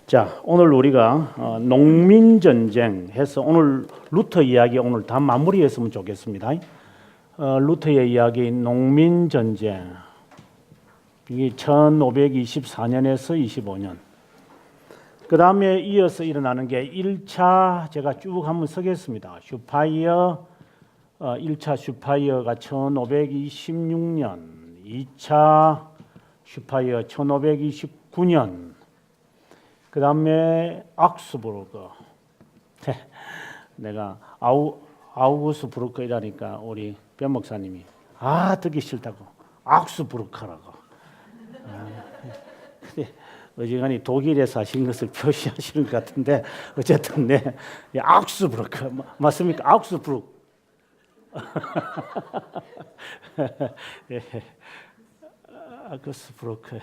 자, 오늘 우리가 농민전쟁 해서 오늘 루터 이야기 오늘 다 마무리했으면 좋겠습니다. 루터의 이야기 농민전쟁 이게 1524년에서 25년. 그 다음에 이어서 일어나는 게 1차 제가 쭉 한번 쓰겠습니다. 슈파이어 1차 슈파이어가 1526년, 2차 슈파이어 1529년, 그 다음에 악스부르크. 내가 아우구스부르크 이라니까 우리 변 목사님이 듣기 싫다고 악스부르크라고. 어지간히 독일에 사신 것을 표시하시는 것 같은데 어쨌든 악스부르크 맞습니까? 악스부르크. 악스부르크.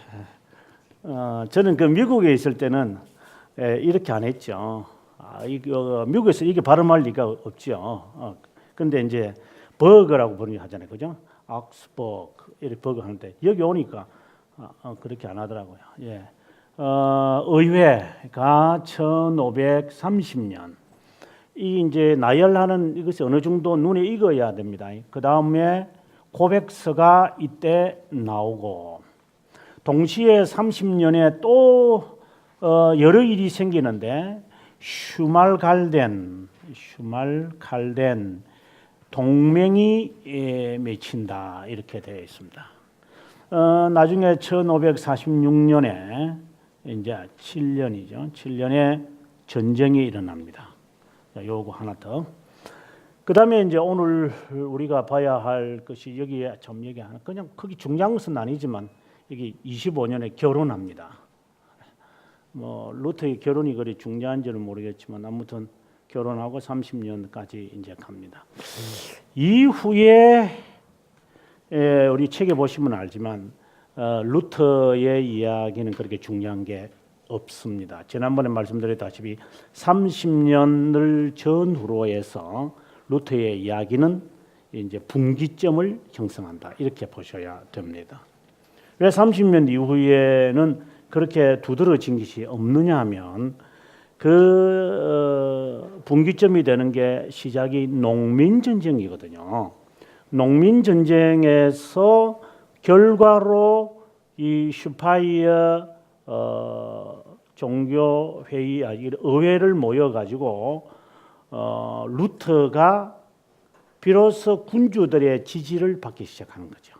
저는 그 미국에 있을 때는 이렇게 안 했죠. 미국에서 이게 발음할 리가 없죠. 근데 이제 버거라고 부르니 하잖아요, 그죠? 악스버그 이렇게 버거 하는데 여기 오니까 그렇게 안 하더라고요. 예. 의회가 1530년. 이 이제 나열하는 이것이 어느 정도 눈에 익어야 됩니다. 그 다음에 고백서가 이때 나오고. 동시에 30년에 또 여러 일이 생기는데 슈말갈덴 동맹이 맺힌다 이렇게 되어 있습니다. 나중에 1546년에 이제 7년이죠. 7년에 전쟁이 일어납니다. 요거 하나 더. 그 다음에 이제 오늘 우리가 봐야 할 것이 여기에 좀 얘기하는 그냥 크게 중요한 것은 아니지만 여기 25년에 결혼합니다. 뭐 루터의 결혼이 그리 중요한지는 모르겠지만 아무튼 결혼하고 30년까지 이제 갑니다. 이후에 우리 책에 보시면 알지만 루터의 이야기는 그렇게 중요한 게 없습니다. 지난번에 말씀드렸다시피 30년을 전후로 해서 루터의 이야기는 이제 분기점을 형성한다 이렇게 보셔야 됩니다. 왜 30년 이후에는 그렇게 두드러진 것이 없느냐 하면 그 분기점이 되는 게 시작이 농민전쟁이거든요. 농민전쟁에서 결과로 이 슈파이어 종교회의 의회를 모여가지고 루터가 비로소 군주들의 지지를 받기 시작하는 거죠.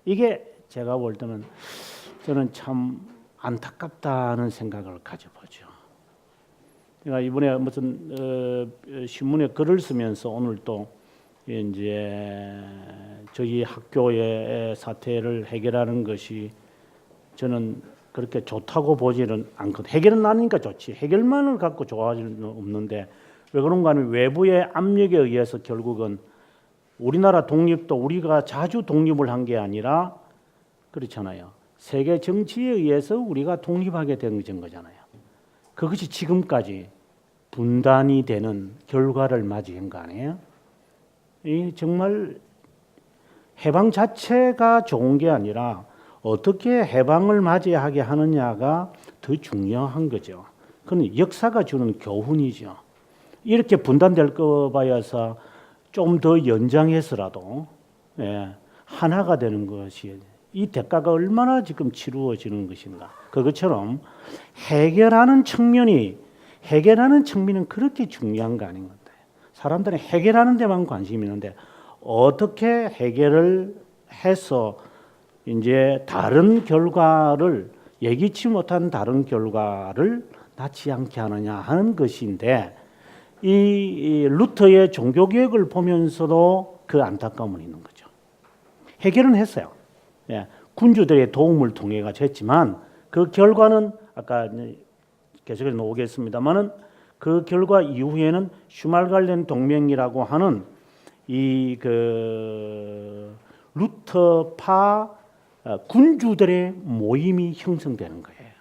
이게 제가 볼 때는 저는 참 안타깝다는 생각을 가져보죠. 제가 이번에 무슨 신문에 글을 쓰면서 오늘 또 이제 저희 학교의 사태를 해결하는 것이 저는 그렇게 좋다고 보지는 않거든요. 해결은 아니니까 좋지. 해결만을 갖고 좋아할 수는 없는데 왜 그런가 하면 외부의 압력에 의해서 결국은 우리나라 독립도 우리가 자주 독립을 한 게 아니라 그렇잖아요. 세계 정치에 의해서 우리가 독립하게 된 거잖아요. 그것이 지금까지 분단이 되는 결과를 맞이한 거 아니에요? 이 정말 해방 자체가 좋은 게 아니라 어떻게 해방을 맞이하게 하느냐가 더 중요한 거죠. 그건 역사가 주는 교훈이죠. 이렇게 분단될 거 봐야서 좀 더 연장해서라도 하나가 되는 것이 이 대가가 얼마나 지금 치루어지는 것인가. 그것처럼 해결하는 측면은 그렇게 중요한 거 아닌 것 같아요. 사람들은 해결하는 데만 관심이 있는데 어떻게 해결을 해서 이제 다른 결과를 예기치 못한 다른 결과를 낳지 않게 하느냐 하는 것인데 이 루터의 종교개혁을 보면서도 그 안타까움은 있는 거죠. 해결은 했어요. 군주들의 도움을 통해 가지고 했지만 그 결과는 아까 계속해서 나오겠습니다만은 그 결과 이후에는 슈말갈덴 동맹이라고 하는 이 그 루터파 군주들의 모임이 형성되는 거예요.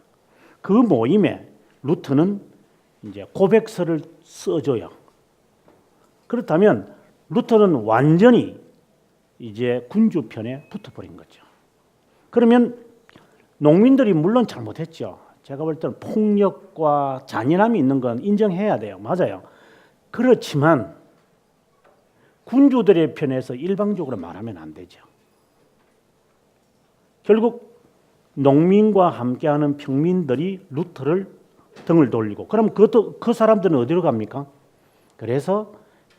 그 모임에 루터는 이제 고백서를 써줘요. 그렇다면 루터는 완전히 이제 군주 편에 붙어버린 거죠. 그러면 농민들이 물론 잘못했죠. 제가 볼 때는 폭력과 잔인함이 있는 건 인정해야 돼요. 맞아요. 그렇지만 군주들의 편에서 일방적으로 말하면 안 되죠. 결국 농민과 함께하는 평민들이 루터를 등을 돌리고 그럼 그 사람들은 어디로 갑니까? 그래서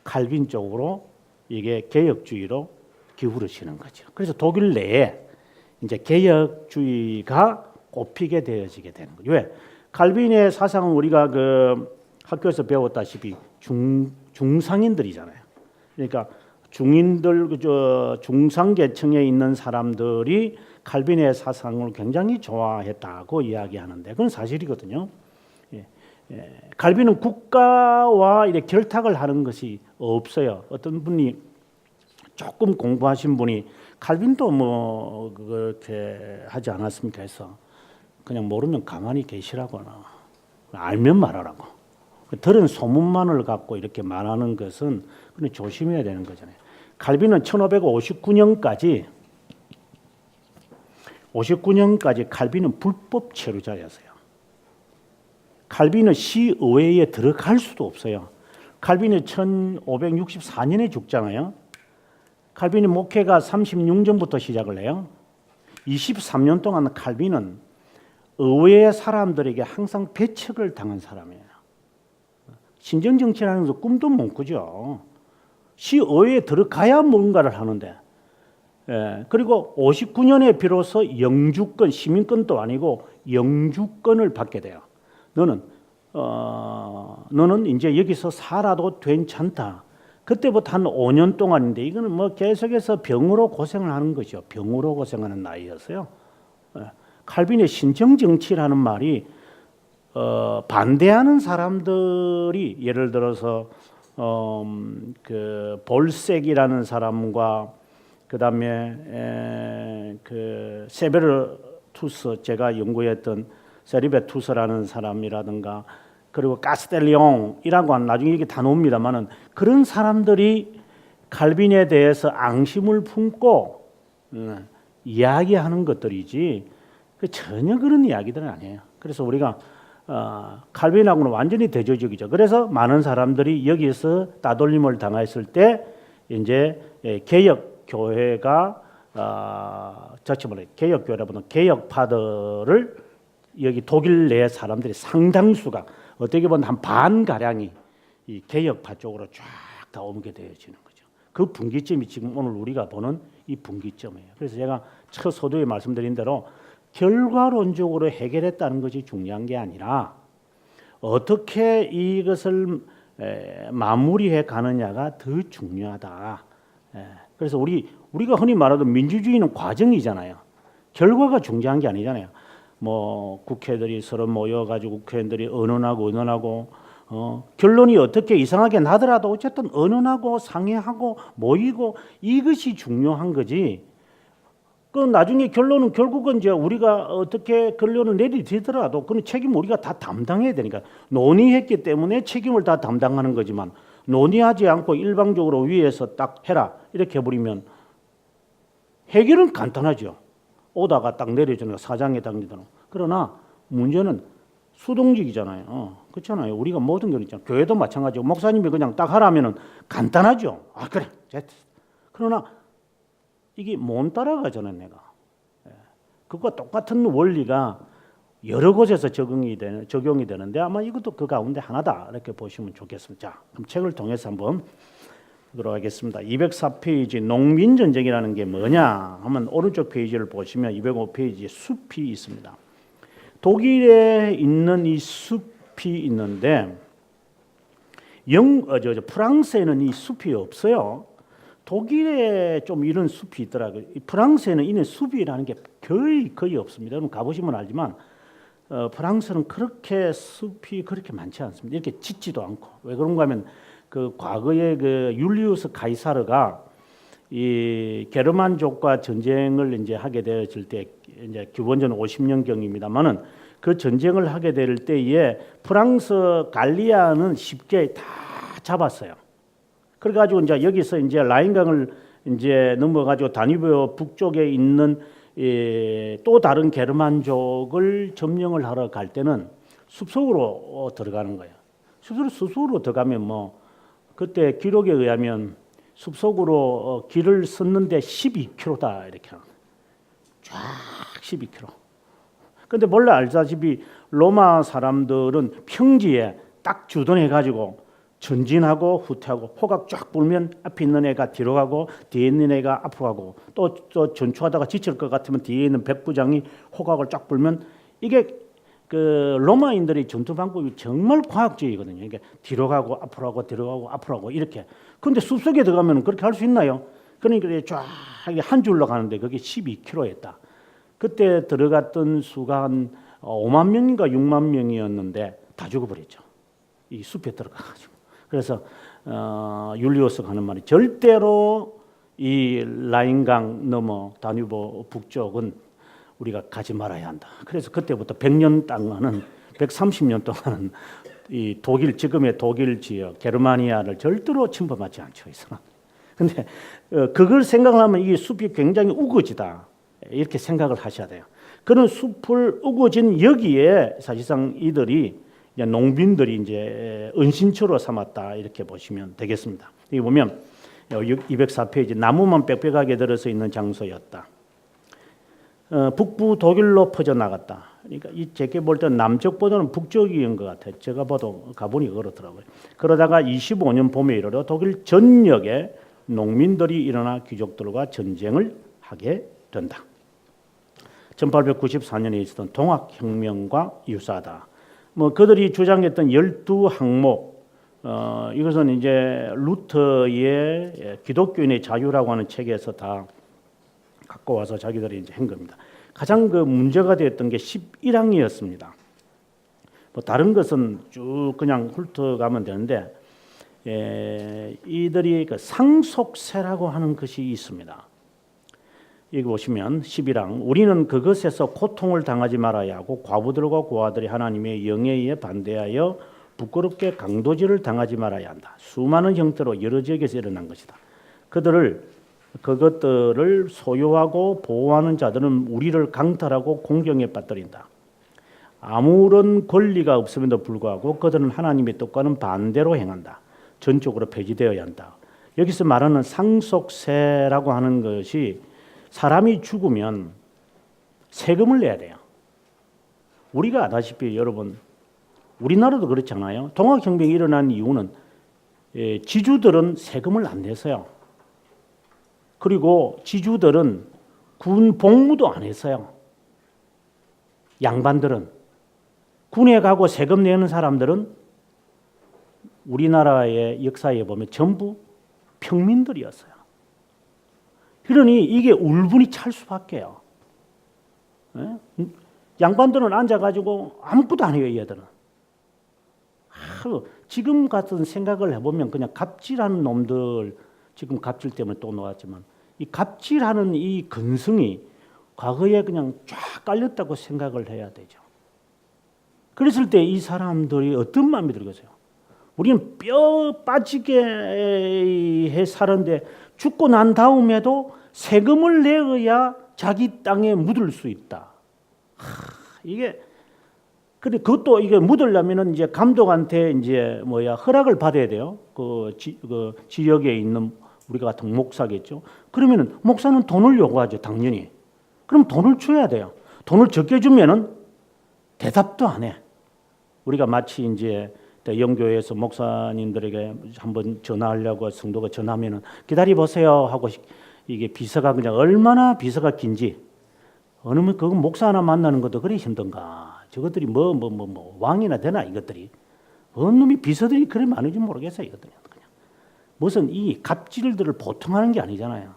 칼빈 쪽으로 이게 개혁주의로 기울어지는 거죠. 그래서 독일 내에 이제 개혁주의가 꼽히게 되어지게 되는 거죠. 왜? 칼빈의 사상은 우리가 그 학교에서 배웠다시피 중상인들이잖아요. 그러니까 중인들, 중상계층에 있는 사람들이 칼빈의 사상을 굉장히 좋아했다고 이야기하는데 그건 사실이거든요. 칼빈은 국가와 이렇게 결탁을 하는 것이 없어요. 어떤 분이 조금 공부하신 분이 칼빈도 뭐 그렇게 하지 않았습니까? 해서 그냥 모르면 가만히 계시라거나 알면 말하라고. 들은 소문만을 갖고 이렇게 말하는 것은 그냥 조심해야 되는 거잖아요. 칼빈은 1559년까지 칼빈은 불법 체류자였어요. 칼빈은 시의회에 들어갈 수도 없어요. 칼빈이 1564년에 죽잖아요. 칼빈의 목회가 36년부터 시작을 해요. 23년 동안 칼빈은 의회 사람들에게 항상 배척을 당한 사람이에요. 신정정치라는 것은 꿈도 못 꾸죠. 시의회에 들어가야 뭔가를 하는데 그리고 59년에 비로소 영주권, 시민권도 아니고 영주권을 받게 돼요. 너는 이제 여기서 살아도 괜찮다. 그때부터 한 5년 동안인데 이거는 뭐 계속해서 병으로 고생을 하는 거죠. 병으로 고생하는 나이였어요. 칼빈의 신정정치라는 말이 반대하는 사람들이 예를 들어서 그 볼색이라는 사람과 그다음에 그 세베르투스 제가 연구했던 세리베투스라는 사람이라든가 그리고 가스텔리옹이라고 하는 나중에 이게 다 나옵니다만은 그런 사람들이 칼빈에 대해서 앙심을 품고 이야기하는 것들이지 전혀 그런 이야기들은 아니에요. 그래서 우리가 칼빈하고는 완전히 대조적이죠. 그래서 많은 사람들이 여기서 따돌림을 당했을 때 이제 개혁 교회가 개혁 교회라보다 개혁파들을 여기 독일 내 사람들이 상당수가 어떻게 보면 한 반 가량이 이 개혁파 쪽으로 쫙 다 옮게 되어지는 거죠. 그 분기점이 지금 오늘 우리가 보는 이 분기점이에요. 그래서 제가 첫 서두에 말씀드린 대로 결과론적으로 해결했다는 것이 중요한 게 아니라 어떻게 이것을 마무리해 가느냐가 더 중요하다. 그래서 우리가 흔히 말하던 민주주의는 과정이잖아요. 결과가 중요한 게 아니잖아요. 뭐 국회들이 서로 모여가지고 국회의원들이 의논하고 결론이 어떻게 이상하게 나더라도 어쨌든 의논하고 상의하고 모이고 이것이 중요한 거지. 그 나중에 결론은 결국은 이제 우리가 어떻게 결론을 내리더라도 그건 책임 우리가 다 담당해야 되니까 논의했기 때문에 책임을 다 담당하는 거지만 논의하지 않고 일방적으로 위에서 딱 해라 이렇게 해버리면 해결은 간단하죠. 오다가 딱 내려주는 거 사장에 당기더라. 그러나 문제는 수동적이잖아요. 그렇잖아요. 우리가 모든 걸 있잖아요. 교회도 마찬가지고 목사님이 그냥 딱 하라면은 간단하죠. 아 그래. 그러나 이게 못 따라가잖아요, 내가. 그것과 똑같은 원리가 여러 곳에서 적용이 되는데 아마 이것도 그 가운데 하나다 이렇게 보시면 좋겠습니다. 자, 그럼 책을 통해서 한번 보도록 하겠습니다. 204페이지 농민전쟁이라는 게 뭐냐 하면 오른쪽 페이지를 보시면 205페이지에 숲이 있습니다. 독일에 있는 이 숲이 있는데 프랑스에는 이 숲이 없어요. 독일에 좀 이런 숲이 있더라고요. 프랑스에는 이런 숲이라는 게 거의 없습니다. 여러분 가보시면 알지만 프랑스는 그렇게 숲이 그렇게 많지 않습니다. 이렇게 짙지도 않고 왜 그런가 하면 그 과거에 그 율리우스 카이사르가 이 게르만족과 전쟁을 이제 하게 되어질 때 이제 기원전 50년경입니다만은 그 전쟁을 하게 될 때에 프랑스 갈리아는 쉽게 다 잡았어요. 그래가지고 이제 여기서 이제 라인강을 이제 넘어가지고 다뉴브 북쪽에 있는 또 다른 게르만족을 점령을 하러 갈 때는 숲속으로 들어가는 거예요. 숲속으로 들어가면 뭐 그때 기록에 의하면 숲속으로 길을 섰는데 12km다 이렇게 하는 거예요. 쫙 12km. 근데 원래 알다시피 로마 사람들은 평지에 딱 주둔해 가지고 전진하고 후퇴하고 호각 쫙 불면 앞에 있는 애가 뒤로 가고 뒤에 있는 애가 앞으로 가고 또 전투하다가 지칠 것 같으면 뒤에 있는 백부장이 호각을 쫙 불면 이게 그 로마인들의 전투 방법이 정말 과학적이거든요. 이게 뒤로 가고 앞으로 가고 뒤로 가고 앞으로 가고 이렇게. 근데 숲속에 들어가면 그렇게 할 수 있나요? 그러니까 쫙 한 줄로 가는데 그게 12km였다. 그때 들어갔던 수가 한 5만 명인가 6만 명이었는데 다 죽어버렸죠. 이 숲에 들어가가지고. 그래서 율리우스가 하는 말이 절대로 이 라인강 넘어 다뉴브 북쪽은 우리가 가지 말아야 한다. 그래서 그때부터 100년 동안은 130년 동안은 이 독일 지금의 독일 지역 게르마니아를 절대로 침범하지 않죠. 근데 그걸 생각하면 이 숲이 굉장히 우거지다. 이렇게 생각을 하셔야 돼요. 그런 숲을 우거진 여기에 사실상 이들이 이제 농민들이 이제 은신처로 삼았다 이렇게 보시면 되겠습니다. 여기 보면 204페이지 나무만 빽빽하게 들어서 있는 장소였다. 북부 독일로 퍼져 나갔다. 그러니까 이 제게 볼 때 남쪽보다는 북쪽인 것 같아요. 제가 봐도 가보니 그렇더라고요. 그러다가 25년 봄에 이르러 독일 전역에 농민들이 일어나 귀족들과 전쟁을 하게 된다. 1894년에 있었던 동학혁명과 유사하다. 뭐 그들이 주장했던 12항목 이것은 이제 루터의 기독교인의 자유라고 하는 책에서 다 갖고 와서 자기들이 이제 한 겁니다. 가장 그 문제가 되었던 게 11항이었습니다. 뭐 다른 것은 쭉 그냥 훑어가면 되는데 이들이 그 상속세라고 하는 것이 있습니다. 여기 보시면 11항 우리는 그것에서 고통을 당하지 말아야 하고 과부들과 고아들이 하나님의 영예에 반대하여 부끄럽게 강도질을 당하지 말아야 한다. 수많은 형태로 여러 지역에서 일어난 것이다. 그것들을 소유하고 보호하는 자들은 우리를 강탈하고 공경에 빠뜨린다. 아무런 권리가 없음에도 불구하고 그들은 하나님의 뜻과는 반대로 행한다. 전적으로 폐지되어야 한다. 여기서 말하는 상속세라고 하는 것이 사람이 죽으면 세금을 내야 돼요. 우리가 아다시피 여러분 우리나라도 그렇잖아요. 동학혁명이 일어난 이유는 지주들은 세금을 안 내서요. 그리고 지주들은 군 복무도 안 했어요. 양반들은 군에 가고 세금 내는 사람들은 우리나라의 역사에 보면 전부 평민들이었어요. 그러니 이게 울분이 찰 수밖에요. 양반들은 앉아가지고 아무것도 안 해요. 얘들은. 지금 같은 생각을 해보면 그냥 갑질하는 놈들 지금 갑질 때문에 또 나왔지만 이 갑질하는 이 근성이 과거에 그냥 쫙 깔렸다고 생각을 해야 되죠. 그랬을 때 이 사람들이 어떤 마음이 들겠어요? 우리는 뼈 빠지게 해 살았는데 죽고 난 다음에도 세금을 내어야 자기 땅에 묻을 수 있다. 이게 근데 그것도 이게 묻으려면은 이제 감독한테 이제 허락을 받아야 돼요. 그 지역에 있는 우리가 같은 목사겠죠. 그러면은 목사는 돈을 요구하죠, 당연히. 그럼 돈을 줘야 돼요. 돈을 적게 주면은 대답도 안 해. 우리가 마치 이제 영교회에서 목사님들에게 한번 전화하려고 성도가 전화하면은 기다려 보세요 하고 이게 비서가 그냥 얼마나 비서가 긴지 어느 면 그건 목사 하나 만나는 것도 그리 힘든가. 저것들이 왕이나 되나 이것들이. 어느 놈이 비서들이 그리 많은지 모르겠어요 이것들이. 그냥 무슨 이 갑질들을 보통 하는 게 아니잖아요.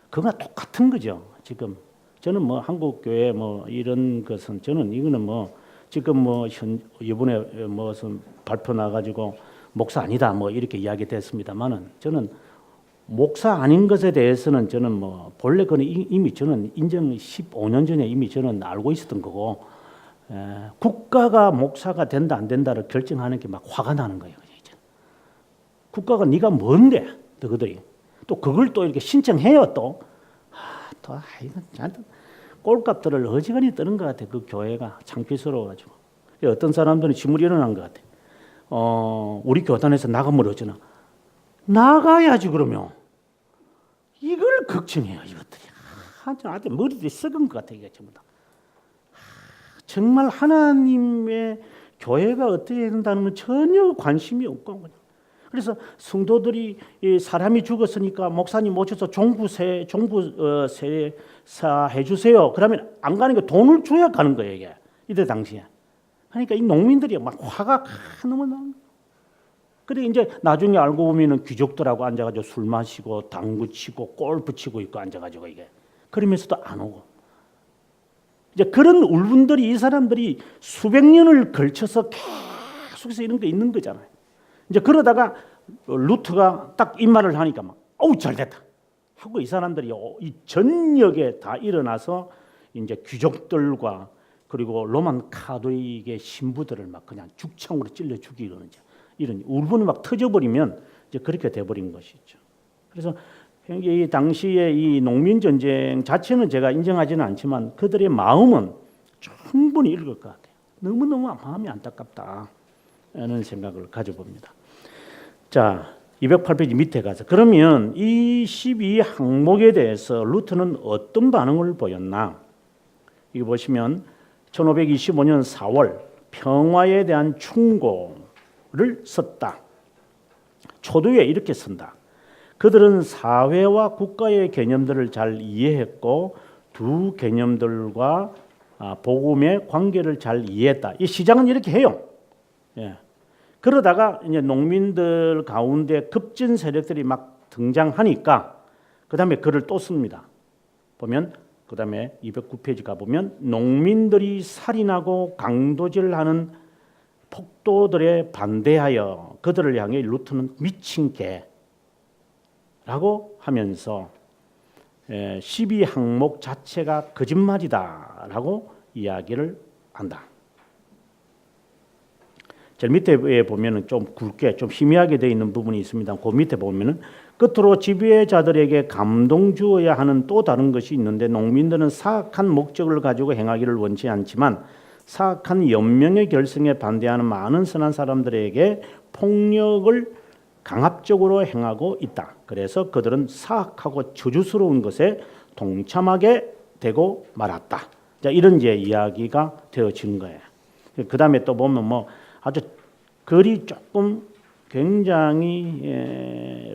그거가 똑같은 거죠. 지금 저는 한국 교회 이런 것은 저는 이거는 지금 이번에 무슨 발표 나가지고 목사 아니다 이렇게 이야기됐습니다만은 저는 목사 아닌 것에 대해서는 저는 본래 그는 이미 저는 인정 15년 전에 이미 저는 알고 있었던 거고 국가가 목사가 된다 안 된다를 결정하는 게 막 화가 나는 거예요. 이제. 국가가 네가 뭔데 너희들이 또 그걸 또 이렇게 신청해요 또. 꼴값들을 어지간히 뜨는 것 같아. 그 교회가 창피스러워가지고. 어떤 사람들은 시물이 일어난 것 같아. 우리 교단에서 나가면 어쩌나. 나가야지 그러면. 이걸 걱정해요 이것들이. 아주 머리들이 썩은 것 같아 이게 전부 다. 정말 하나님의 교회가 어떻게 된다는 건 전혀 관심이 없고 그냥. 그래서 성도들이 사람이 죽었으니까 목사님 모셔서 종부세사 해주세요. 그러면 안 가는 게 돈을 줘야 가는 거예요 이게 이때 당시에. 그러니까 이 농민들이 막 화가 너무 나. 그래 이제 나중에 알고 보면은 귀족들하고 앉아가지고 술 마시고 당구 치고 골프 치고 있고 앉아가지고 이게 그러면서도 안 오고. 이제 그런 울분들이 이 사람들이 수백 년을 걸쳐서 계속해서 이런 게 있는 거잖아요. 이제 그러다가 루터가 딱 이 말을 하니까 막 어우 잘됐다 하고 이 사람들이 이 전역에 다 일어나서 이제 귀족들과 그리고 로만 카톨릭의 신부들을 막 그냥 죽창으로 찔러 죽이고 이런 울분이 막 터져버리면 이제 그렇게 돼버린 것이죠. 그래서 이 당시에 이 농민 전쟁 자체는 제가 인정하지는 않지만 그들의 마음은 충분히 읽을 것 같아요. 너무너무 마음이 안타깝다는 생각을 가져봅니다. 자, 208페이지 밑에 가서 그러면 이 12항목에 대해서 루터는 어떤 반응을 보였나? 이거 보시면 1525년 4월 평화에 대한 충고를 썼다. 초두에 이렇게 쓴다. 그들은 사회와 국가의 개념들을 잘 이해했고 두 개념들과 복음의 관계를 잘 이해했다. 이 시작은 이렇게 해요. 예. 그러다가 이제 농민들 가운데 급진 세력들이 막 등장하니까 그 다음에 글을 또 씁니다. 보면 그 다음에 209페이지 가보면 농민들이 살인하고 강도질하는 폭도들에 반대하여 그들을 향해 루터는 미친 개라고 하면서 12항목 자체가 거짓말이다라고 이야기를 한다. 제일 밑에 보면은 좀 굵게 좀 희미하게 되어 있는 부분이 있습니다. 그 밑에 보면은 끝으로 지배자들에게 감동 주어야 하는 또 다른 것이 있는데 농민들은 사악한 목적을 가지고 행하기를 원치 않지만 사악한 연명의 결성에 반대하는 많은 선한 사람들에게 폭력을 강압적으로 행하고 있다. 그래서 그들은 사악하고 저주스러운 것에 동참하게 되고 말았다. 자, 이런 이제 이야기가 되어진 거예요. 그 다음에 또 보면 뭐 아주 글이 조금 굉장히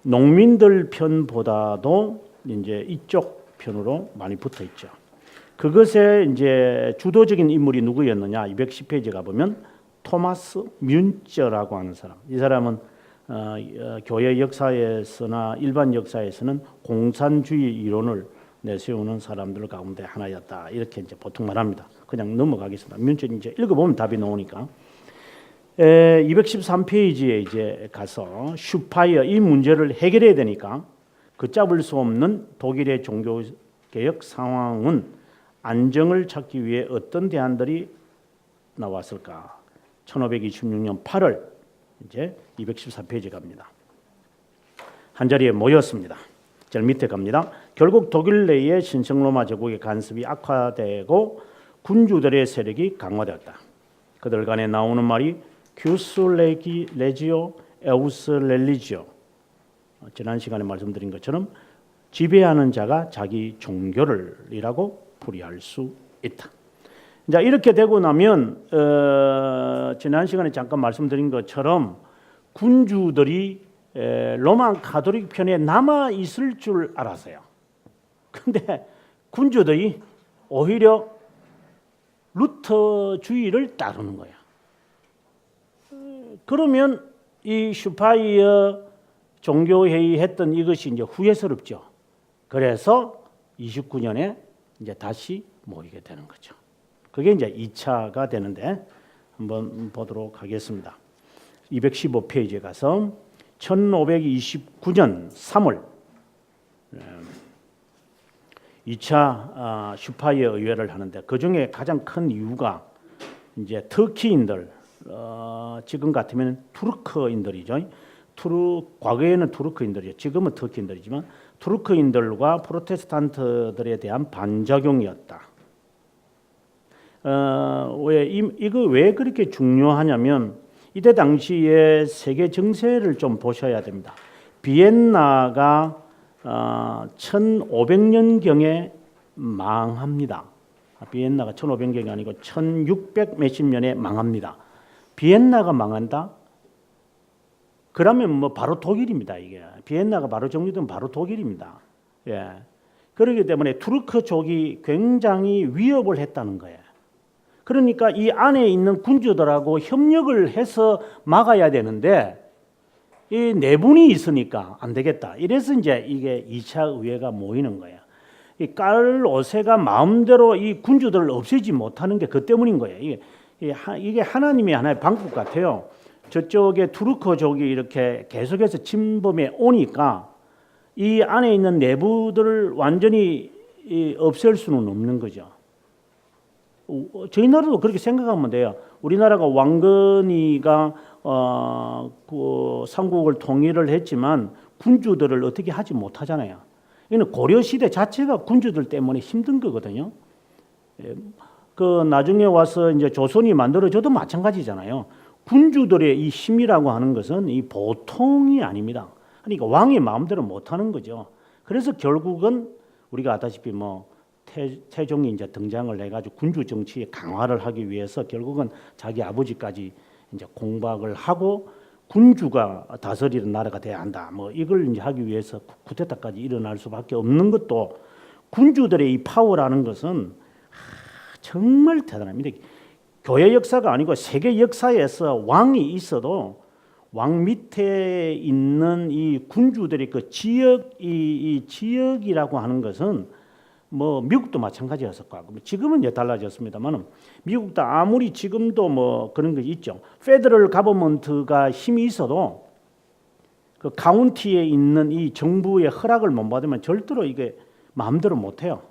농민들 편보다도 이제 이쪽 편으로 많이 붙어 있죠. 그것에 이제 주도적인 인물이 누구였느냐? 210페이지 가 보면 토마스 뮌처라고 하는 사람. 이 사람은 교회 역사에서나 일반 역사에서는 공산주의 이론을 내세우는 사람들 가운데 하나였다. 이렇게 이제 보통 말합니다. 그냥 넘어가겠습니다. 뮌처 이제 읽어보면 답이 나오니까. 213페이지에 이제 가서 슈파이어 이 문제를 해결해야 되니까 걷잡을 수 없는 독일의 종교 개혁 상황은 안정을 찾기 위해 어떤 대안들이 나왔을까? 1526년 8월 이제 214페이지 갑니다. 한 자리에 모였습니다. 제일 밑에 갑니다. 결국 독일 내의 신성로마 제국의 간섭이 악화되고 군주들의 세력이 강화되었다. 그들 간에 나오는 말이 큐스 레지오 에우스 렐리지오. 지난 시간에 말씀드린 것처럼 지배하는 자가 자기 종교를이라고 풀이할 수 있다. 자, 이렇게 되고 나면 지난 시간에 잠깐 말씀드린 것처럼 군주들이 로마 가톨릭 편에 남아 있을 줄 알았어요. 근데 군주들이 오히려 루터주의를 따르는 거야. 그러면 이 슈파이어 종교회의 했던 이것이 이제 후회스럽죠. 그래서 29년에 이제 다시 모이게 되는 거죠. 그게 이제 2차가 되는데 한번 보도록 하겠습니다. 215페이지에 가서 1529년 3월 2차 슈파이어 의회를 하는데 그 중에 가장 큰 이유가 이제 터키인들 지금 같으면 투르크인들이죠. 과거에는 투르크인들이죠. 지금은 터키인들이지만 투르크인들과 프로테스탄트들에 대한 반작용이었다. 이거 왜 그렇게 중요하냐면 이때 당시에 세계 정세를 좀 보셔야 됩니다. 비엔나가 1500년경에 망합니다. 비엔나가 1500년이 아니고 1600 몇십 년에 망합니다. 비엔나가 망한다? 그러면 뭐 바로 독일입니다. 이게 비엔나가 바로 정리되면 바로 독일입니다. 예. 그렇기 때문에 투르크족이 굉장히 위협을 했다는 거예요. 그러니까 이 안에 있는 군주들하고 협력을 해서 막아야 되는데 이 내분이 있으니까 안 되겠다. 이래서 이제 이게 2차 의회가 모이는 거예요. 이 깔 5세가 마음대로 이 군주들을 없애지 못하는 게 그 때문인 거예요. 이게 하나님의 하나의 방법 같아요. 저쪽에 투르크족이 이렇게 계속해서 침범해 오니까 이 안에 있는 내부들을 완전히 없앨 수는 없는 거죠. 저희 나라도 그렇게 생각하면 돼요. 우리나라가 왕건이가 그 삼국을 통일을 했지만 군주들을 어떻게 하지 못하잖아요. 이는 고려 시대 자체가 군주들 때문에 힘든 거거든요. 그 나중에 와서 이제 조선이 만들어져도 마찬가지잖아요. 군주들의 이 힘이라고 하는 것은 이 보통이 아닙니다. 그러니까 왕이 마음대로 못하는 거죠. 그래서 결국은 우리가 아다시피 뭐 태종이 이제 등장을 해가지고 군주 정치의 강화를 하기 위해서 결국은 자기 아버지까지 이제 공박을 하고 군주가 다스리는 나라가 돼야 한다. 뭐 이걸 이제 하기 위해서 쿠데타까지 일어날 수밖에 없는 것도 군주들의 이 파워라는 것은 정말 대단합니다. 교회 역사가 아니고 세계 역사에서 왕이 있어도 왕 밑에 있는 이 군주들의 그 이 지역이라고 하는 것은 뭐 미국도 마찬가지였을 거고 지금은 이제 달라졌습니다만 미국도 아무리 지금도 뭐 그런 게 있죠. 페더럴 가버먼트가 힘이 있어도 그 카운티에 있는 이 정부의 허락을 못 받으면 절대로 이게 마음대로 못 해요.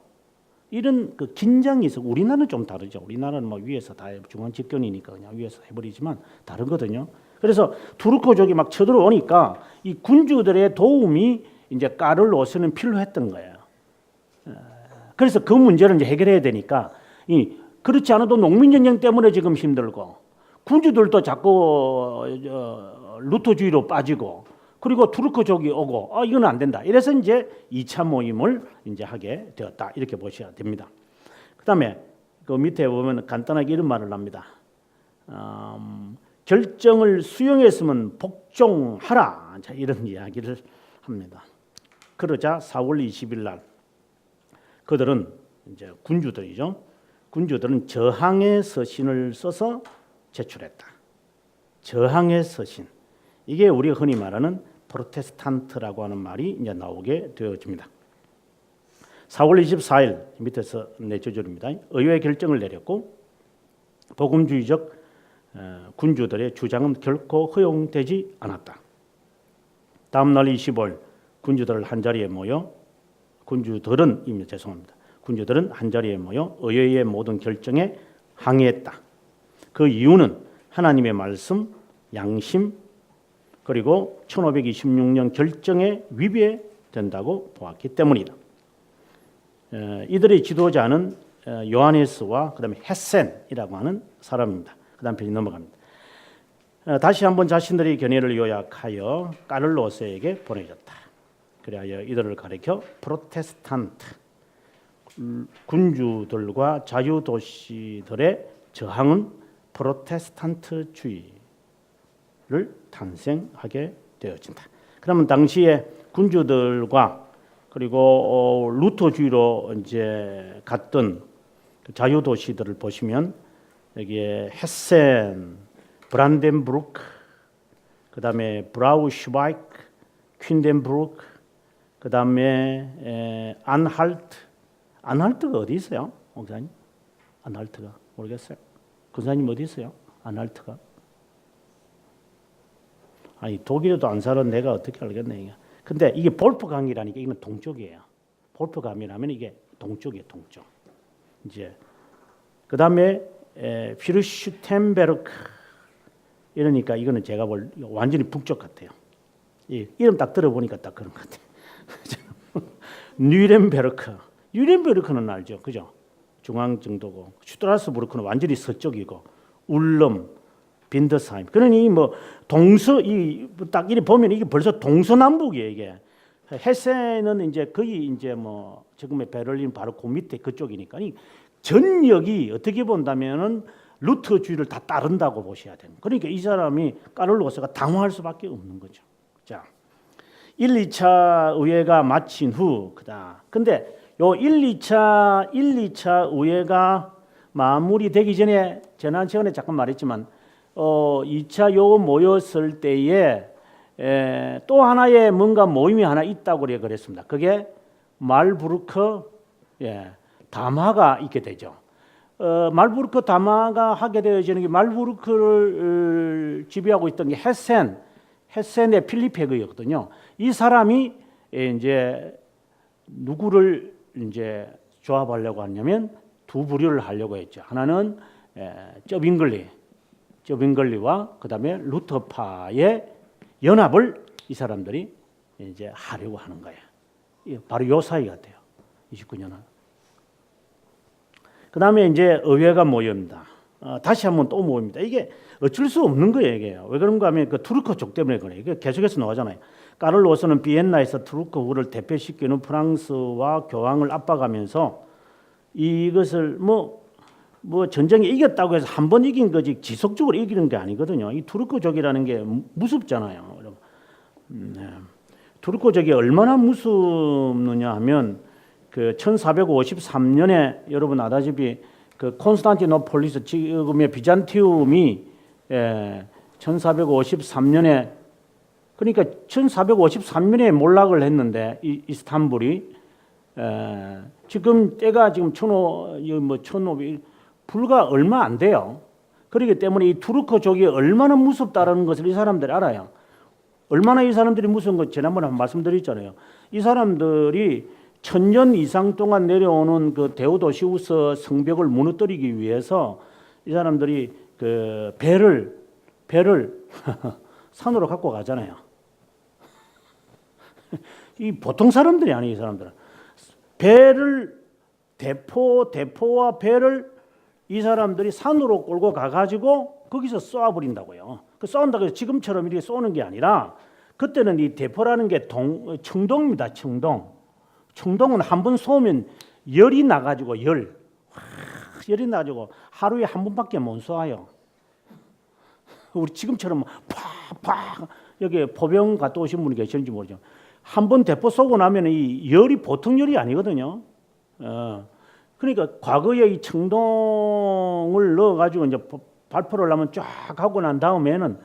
이런 그 긴장이 있어. 우리나라는 좀 다르죠. 우리나라는 뭐 위에서 다 중앙 집권이니까 그냥 위에서 해버리지만 다르거든요. 그래서 투르크족이 막 쳐들어오니까 이 군주들의 도움이 이제 까를로스는 필요했던 거예요. 그래서 그 문제를 이제 해결해야 되니까 그렇지 않아도 농민전쟁 때문에 지금 힘들고 군주들도 자꾸 루터주의로 빠지고 그리고 투르크족이 오고 이건 안 된다. 이래서 이제 2차 모임을 이제 하게 되었다. 이렇게 보셔야 됩니다. 그다음에 그 밑에 보면 간단하게 이런 말을 합니다. 결정을 수용했으면 복종하라. 자, 이런 이야기를 합니다. 그러자 4월 20일 날 그들은 이제 군주들이죠. 군주들은 저항의 서신을 써서 제출했다. 저항의 서신. 이게 우리가 흔히 말하는 프로테스탄트라고 하는 말이 이제 나오게 되어집니다. 4월 24일 밑에서 내조절입니다. 의회 결정을 내렸고 복음주의적 군주들의 주장은 결코 허용되지 않았다. 다음 날 25일 군주들은 한 자리에 모여 군주들은 한 자리에 모여 의회의 모든 결정에 항의했다. 그 이유는 하나님의 말씀, 양심 그리고 1526년 결정에 위배된다고 보았기 때문이다. 이들의 지도자는 요하네스와 그다음에 헤센이라고 하는 사람입니다. 그다음 페이지 넘어갑니다. 다시 한번 자신들의 견해를 요약하여 까를로스에게 보내줬다. 그래야 이들을 가리켜 프로테스탄트 군주들과 자유도시들의 저항은 프로테스탄트주의를 탄생하게 되어진다. 그러면 당시에 군주들과 그리고 루터주의로 이제 갔던 자유도시들을 보시면 여기에 헤센, 브란덴부르크, 그다음에 브라우슈바이크, 퀸덴부르크, 그다음에 안할트가 어디 있어요? 목사님? 안할트가 모르겠어요. 군사님 어디 있어요? 안할트가? 아니 독일에도 안 살아 내가 어떻게 알겠네 이게. 근데 이게 볼프강이라니까 이건 동쪽이에요. 볼프강이라면 이게 동쪽이에요, 동쪽. 이제 그다음에 피르슈텐베르크 이러니까 이거는 제가 볼 완전히 북쪽 같아요. 이 이름 딱 들어보니까 딱 그런 것 같아요. 뉴렌베르크는 알죠, 그죠? 중앙 정도고 슈트라스부르크는 완전히 서쪽이고 울름, 빈더스하임. 그러니 뭐 동서 딱 이렇게 보면 이게 벌써 동서남북이에요 이게. 헤세는 이제 거의 이제 뭐 지금의 베를린 바로 그 밑에 그쪽이니까 이 전역이 어떻게 본다면은 루터 주의를 다 따른다고 보셔야 돼요. 그러니까 이 사람이 까를로스가 당황할 수밖에 없는 거죠. 자, 1, 2차 의회가 마친 후 그다. 근데 요 1, 2차 의회가 마무리되기 전에 지난 시간에 잠깐 말했지만 2차 요 모였을 때에 또 하나의 뭔가 모임이 하나 있다고 그랬습니다. 그게 말부르크 담화가 있게 되죠. 말부르크 담화가 하게 되어지는 게 말부르크를 지배하고 있던 게 헤센의 필리페그였거든요. 이 사람이 이제 누구를 이제 조합하려고 하냐면 두 부류를 하려고 했죠. 하나는 쩌빙글리와 그다음에 루터파의 연합을 이 사람들이 이제 하려고 하는 거예요. 바로 요 사이 같아요. 29년은. 그다음에 이제 의회가 모입니다. 다시 한번 또 모입니다. 이게 어쩔 수 없는 거예요, 이게. 왜 그런가 하면 그 투르크족 때문에 그래요. 이게 계속해서 나오잖아요. 까를로스는 비엔나에서 투르크를 대표시키는 프랑스와 교황을 압박하면서 이것을 뭐 전쟁에 이겼다고 해서 한 번 이긴 거지 지속적으로 이기는 게 아니거든요. 이 투르크족이라는 게 무섭잖아요. 투르크족이 얼마나 무섭느냐 하면 그 1453년에 여러분 아다시피 그 콘스탄티노폴리스 지금의 비잔티움이 1453년에 그러니까 1453년에 몰락을 했는데 이스탄불이 지금 때가 지금 1500 불과 얼마 안 돼요. 그렇기 때문에 이 투르크족이 얼마나 무섭다라는 것을 이 사람들이 알아요. 얼마나 이 사람들이 무서운 것 지난번에 한번 말씀드렸잖아요. 이 사람들이 1000년 이상 동안 내려오는 그 데오도시우스 성벽을 무너뜨리기 위해서 이 사람들이 그 배를 산으로 갖고 가잖아요. 이 보통 사람들이 아니에요, 이 사람들은. 배를 대포와 배를 이 사람들이 산으로 끌고 가가지고 거기서 쏘아버린다고요. 그 쏜다고 해서 지금처럼 이렇게 쏘는 게 아니라 그때는 이 대포라는 게 청동입니다. 청동은 한 번 쏘면 열이 나가지고 열이 나가지고 하루에 한 번밖에 못 쏘아요. 우리 지금처럼 팍팍 여기 포병 갔다 오신 분이 계시는지 모르죠. 한 번 대포 쏘고 나면 이 열이 보통 열이 아니거든요. 그러니까 과거에 이 청동을 넣어가지고 이제 발포를 하면 쫙 하고 난 다음에는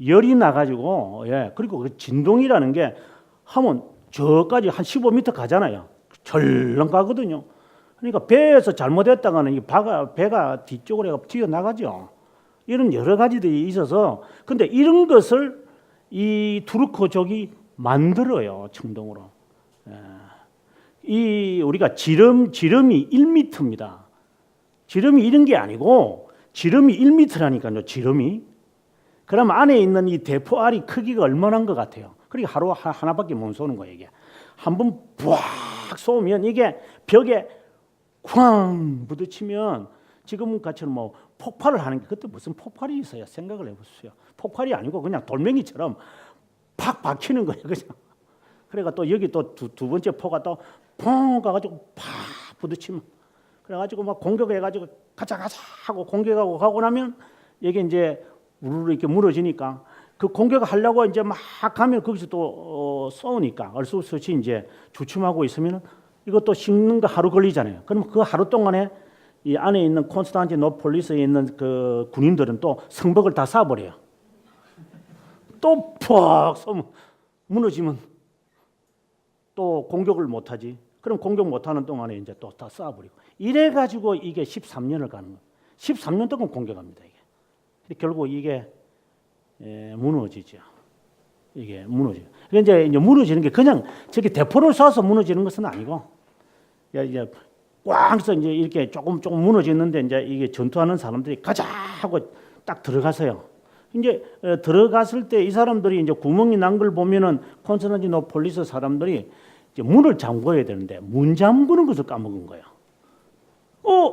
열이 나가지고 그리고 그 진동이라는 게 하면 저까지 한 15m 가잖아요. 절렁 가거든요. 그러니까 배에서 잘못했다가는 이 배가 뒤쪽으로 튀어 나가죠. 이런 여러 가지들이 있어서 근데 이런 것을 이 투르크족이 만들어요. 청동으로. 이 우리가 지름이 1m입니다. 지름이 이런 게 아니고 지름이 1m라니까요. 지름이. 그럼 안에 있는 이 대포알이 크기가 얼마나인 것 같아요. 그러니까 하루 하나밖에 못 쏘는 거예요. 이게 한번 푹 쏘면 이게 벽에 쾅 부딪히면 지금 같이는 뭐 폭발을 하는 게 그때 무슨 폭발이 있어요? 생각을 해보세요. 폭발이 아니고 그냥 돌멩이처럼 팍 박히는 거예요. 그죠? 그러니까 또 여기 또 두 번째 포가 또 퐁 가가지고 팍 부딪히면 그래가지고 막 공격해가지고 가자 하고 공격하고 가고 나면 이게 이제 우르르 이렇게 무너지니까 그 공격하려고 이제 막 가면 거기서 또 쏘니까 얼 수 없이 이제 주춤하고 있으면 이것도 식는 거 하루 걸리잖아요. 그럼 그 하루 동안에 이 안에 있는 콘스탄티노폴리스에 있는 그 군인들은 또 성벽을 다 쏴버려요. 또 푹 쏘면 무너지면 또 공격을 못하지. 그럼 공격 못하는 동안에 이제 또 다 쏴버리고. 이래 가지고 이게 13년을 가는 거예요. 13년 동안 공격합니다. 이게 결국 이게 무너지죠. 이게 무너져요. 이제 무너지는 게 그냥 저기 대포를 쏴서 무너지는 것은 아니고 이제 꽝 해서 이제 이렇게 조금 무너지는데 이제 이게 전투하는 사람들이 가자 하고 딱 들어가서요. 이제 들어갔을 때 이 사람들이 이제 구멍이 난 걸 보면은 콘스탄티노폴리스 사람들이 이제 문을 잠궈야 되는데 문 잠그는 것을 까먹은 거예요.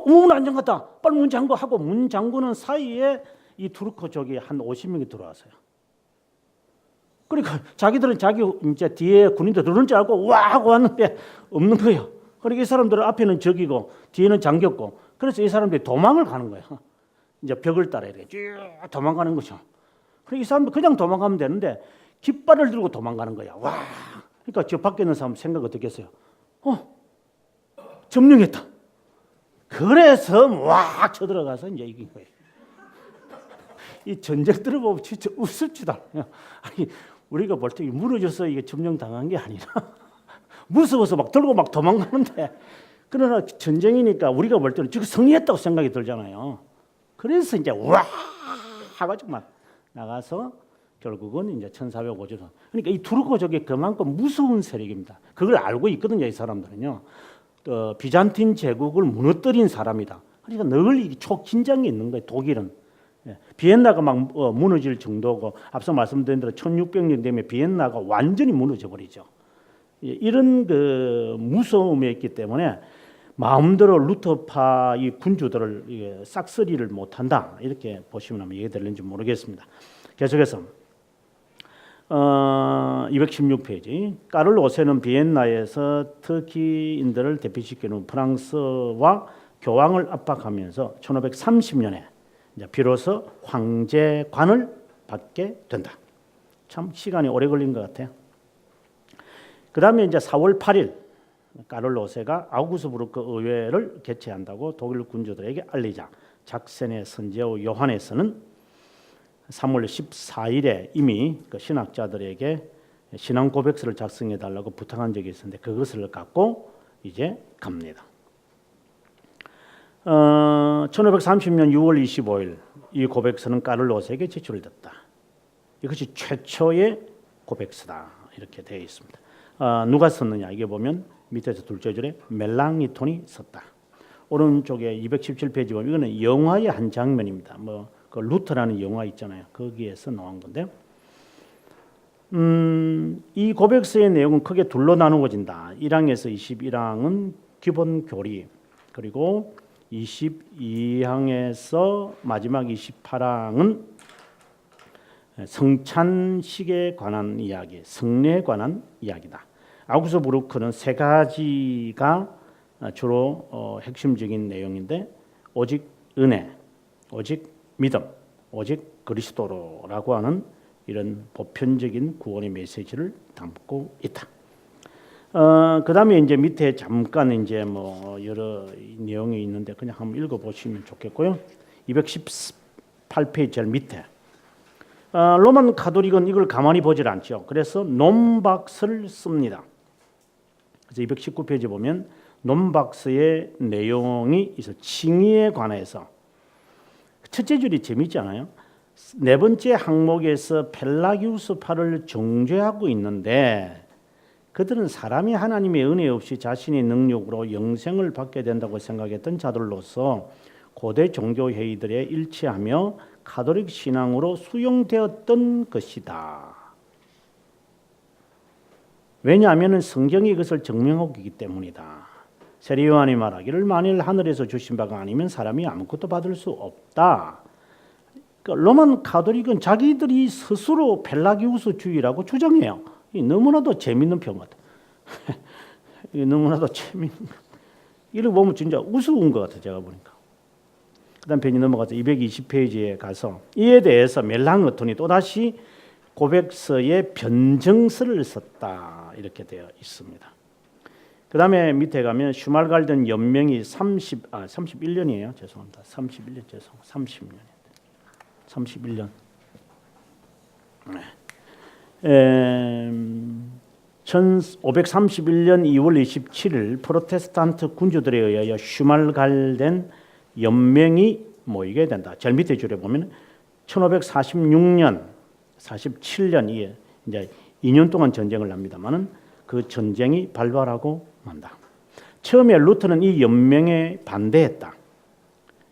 문 안 잠갔다. 빨리 문 잠궈 하고 문 잠그는 사이에 이 투르크족이 한 50명이 들어왔어요. 그러니까 자기들은 자기 이제 뒤에 군인들 들어오는 줄 알고 와 하고 왔는데 없는 거예요. 그러니까 이 사람들은 앞에는 적이고 뒤에는 잠겼고, 그래서 이 사람들이 도망을 가는 거예요. 이제 벽을 따라 이렇게 쭉 도망가는 거죠. 그러니까 이 사람들 그냥 도망가면 되는데 깃발을 들고 도망가는 거야. 와. 그러니까 저 밖에 있는 사람 생각 어떻게 했어요? 점령했다. 그래서 와 쳐들어가서 이제 이긴 거예요. 이 전쟁들을 보면 진짜 우습지도 않아요. 아니, 우리가 볼 때 무너져서 이게 점령당한 게 아니라 무서워서 막 들고 막 도망가는데, 그러나 전쟁이니까 우리가 볼 때는 지금 승리했다고 생각이 들잖아요. 그래서 이제 와 해가지고 막 나가서 결국은 이제 1450년. 그러니까 이 투르크족이 그만큼 무서운 세력입니다. 그걸 알고 있거든요, 이 사람들은요. 비잔틴 제국을 무너뜨린 사람이다. 그러니까 늘 초긴장이 있는 거예요. 독일은. 비엔나가 막 무너질 정도고, 앞서 말씀드린 대로 1600년 되면 비엔나가 완전히 무너져 버리죠. 이런 그 무서움이 있기 때문에 마음대로 루터파 이 군주들을 싹쓸이를 못한다, 이렇게 보시면 아마 이해될는지 모르겠습니다. 계속해서 216페이지. 까를 5세는 비엔나에서 터키인들을 대피시키는 프랑스와 교황을 압박하면서 1530년에 비로소 황제관을 받게 된다. 참 시간이 오래 걸린 것 같아요. 그 다음에 이제 4월 8일 까를 5세가 아우구스부르크 의회를 개최한다고 독일 군주들에게 알리자 작센의 선제후 요한네스는 3월 14일에 이미 그 신학자들에게 신앙 고백서를 작성해 달라고 부탁한 적이 있었는데 그것을 갖고 이제 갑니다. 1530년 6월 25일 이 고백서는 까를 5세에게 제출됐다. 이것이 최초의 고백서다, 이렇게 되어 있습니다. 누가 썼느냐, 이게 보면 밑에서 둘째 줄에 멜랑이톤이 썼다. 오른쪽에 217페이지 보면 이거는 영화의 한 장면입니다. 그 루터라는 영화 있잖아요. 거기에서 나온 건데, 이 고백서의 내용은 크게 둘로 나누어진다. 1항에서 21항은 기본 교리, 그리고 22항에서 마지막 28항은 성찬식에 관한 이야기, 성례에 관한 이야기다. 아우구스부르크는 세 가지가 주로 핵심적인 내용인데, 오직 은혜, 오직 믿음, 오직 그리스도로라고 하는 이런 보편적인 구원의 메시지를 담고 있다. 그 다음에 이제 밑에 잠깐 이제 여러 내용이 있는데 그냥 한번 읽어보시면 좋겠고요. 218페이지 제일 밑에 로만 가톨릭은 이걸 가만히 보질 않죠. 그래서 논박서를 씁니다. 그래서 219페이지 보면 논박서의 내용이 있어. 칭의에 관해서 첫째 줄이 재밌지 않아요? 네 번째 항목에서 펠라기우스파를 정죄하고 있는데, 그들은 사람이 하나님의 은혜 없이 자신의 능력으로 영생을 받게 된다고 생각했던 자들로서 고대 종교 회의들에 일치하며 가톨릭 신앙으로 수용되었던 것이다. 왜냐하면 성경이 이것을 증명하고 있기 때문이다. 세례 요한이 말하기를 만일 하늘에서 주신 바가 아니면 사람이 아무것도 받을 수 없다. 그러니까 로만 가톨릭은 자기들이 스스로 펠라기우스주의라고 주장해요. 너무나도 재밌는 편 같아. 너무나도 재밌는 것. 이를 보면 진짜 우스운 것 같아, 제가 보니까. 그다음 페이지 넘어가서 220페이지에 가서 이에 대해서 멜랑어톤이 또다시 고백서에 변증서를 썼다, 이렇게 되어 있습니다. 그 다음에 밑에 가면 슈말갈덴 연명이 31년이에요. 죄송합니다. 31년 31년. 네. 1531년 2월 27일 프로테스탄트 군주들에 의하여 슈말갈덴 연맹이 모이게 된다. 제일 밑에 줄에 보면 1546년, 47년 이제 2년 동안 전쟁을 합니다만은 그 전쟁이 발발하고 만다. 처음에 루터는 이 연맹에 반대했다.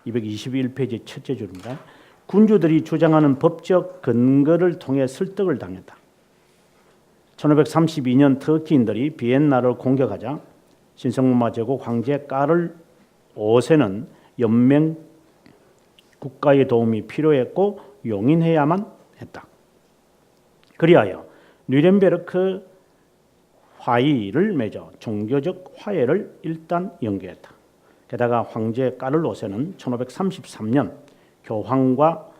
221페이지 첫째 줄입니다. 군주들이 주장하는 법적 근거를 통해 설득을 당했다. 1532년 터키인들이 비엔나를 공격하자 신성로마 제국 황제 까를 5세는 연맹 국가의 도움이 필요했고 용인해야만 했다. 그리하여 뉘렌베르크 화의를 맺어 종교적 화해를 일단 연기했다. 게다가 황제 까를 5세는 1533년 교황과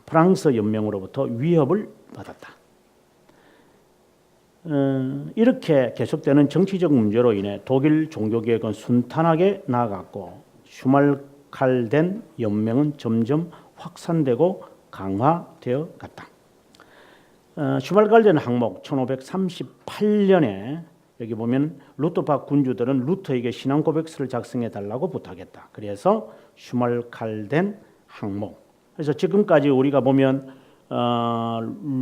프랑스 연맹으로부터 위협을 받았다. 이렇게 계속되는 정치적 문제로 인해 독일 종교개혁은 순탄하게 나아갔고 슈말칼덴 연맹은 점점 확산되고 강화되어 갔다. 슈말칼덴 항목 1538년에 여기 보면 루터파 군주들은 루터에게 신앙 고백서를 작성해 달라고 부탁했다. 그래서 슈말칼덴 항목. 그래서 지금까지 우리가 보면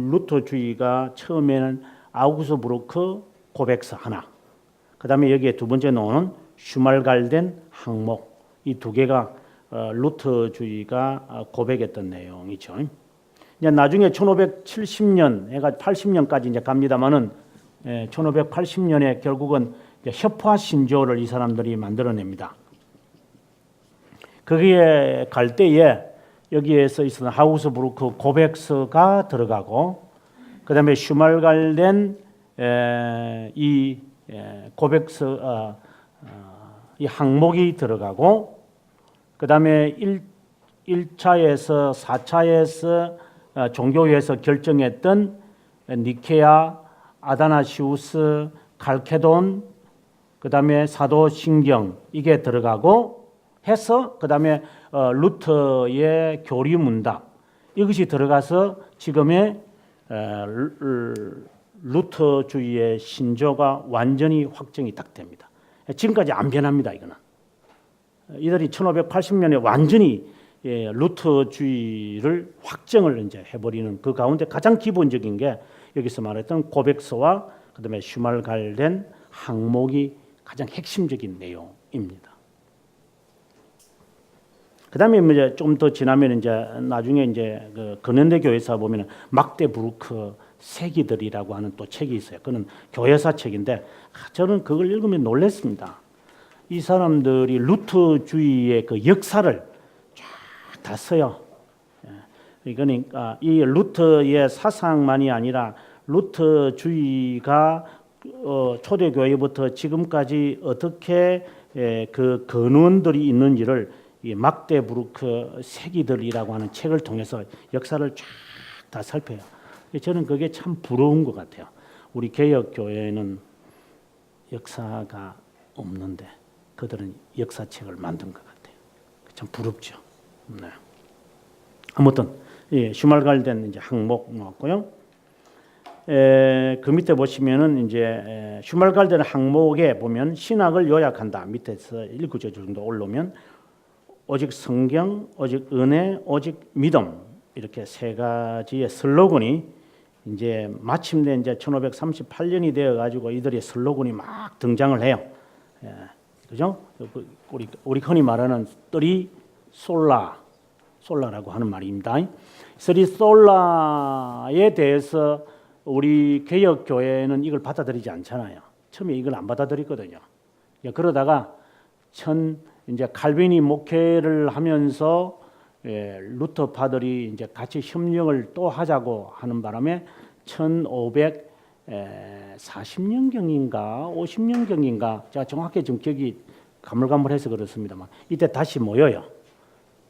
루터주의가 처음에는 아우구스부르크 고백서 하나, 그 다음에 여기에 두 번째 나오는 슈말칼덴 항목, 이 두 개가 루터주의가 고백했던 내용이죠. 이제 나중에 1570년, 애가 80년까지 이제 갑니다만은 1580년에 결국은 협화 신조를 이 사람들이 만들어냅니다. 거기에 갈 때에 여기에서 있었던 하우스부르크 고백서가 들어가고, 그 다음에 슈말칼덴 이 고백서 이 항목이 들어가고, 그 다음에 1차에서 4차에서 종교회에서 결정했던 니케아, 아다나시우스, 칼케돈, 그 다음에 사도신경 이게 들어가고 해서 그 다음에 루터의 교리문답 이것이 들어가서 지금의 루터주의의 신조가 완전히 확정이 딱 됩니다. 지금까지 안 변합니다. 이거는 이들이 1580년에 완전히 루터주의를 확정을 이제 해버리는 그 가운데 가장 기본적인 게 여기서 말했던 고백서와 그다음에 슈말칼덴 항목이 가장 핵심적인 내용입니다. 그다음에 이제 좀 더 지나면 이제 나중에 이제 그 근현대 교회사 보면은 막데부르크 세기들이라고 하는 또 책이 있어요. 그는 교회사 책인데 저는 그걸 읽으면 놀랐습니다. 이 사람들이 루터주의의 그 역사를 쫙 다 써요. 그러니까 이 루터의 사상만이 아니라 루터주의가 초대교회부터 지금까지 어떻게 그 근원들이 있는지를 이 막데부르크 세기들이라고 하는 책을 통해서 역사를 쫙 다 살펴요. 저는 그게 참 부러운 것 같아요. 우리 개혁교회는 역사가 없는데 그들은 역사책을 만든 것 같아요. 참 부럽죠. 네. 아무튼 슈말칼덴 이제 항목 나왔고요. 그 밑에 보시면은 이제 슈말칼덴 항목에 보면 신학을 요약한다. 밑에서 1구절 정도 올라오면 오직 성경, 오직 은혜, 오직 믿음 이렇게 세 가지의 슬로건이 이제 마침내 이제 1538년이 되어 가지고 이들의 슬로건이 막 등장을 해요. 그죠? 우리 흔히 말하는 쓰리 솔라라고 하는 말입니다. 쓰리 솔라에 대해서 우리 개혁 교회는 이걸 받아들이지 않잖아요. 처음에 이걸 안 받아들였거든요. 그러다가 이제 칼빈이 목회를 하면서 루터파들이 이제 같이 협력을 또 하자고 하는 바람에 1540년경인가 50년경인가 제가 정확히 좀 기억이 가물가물해서 그렇습니다만 이때 다시 모여요.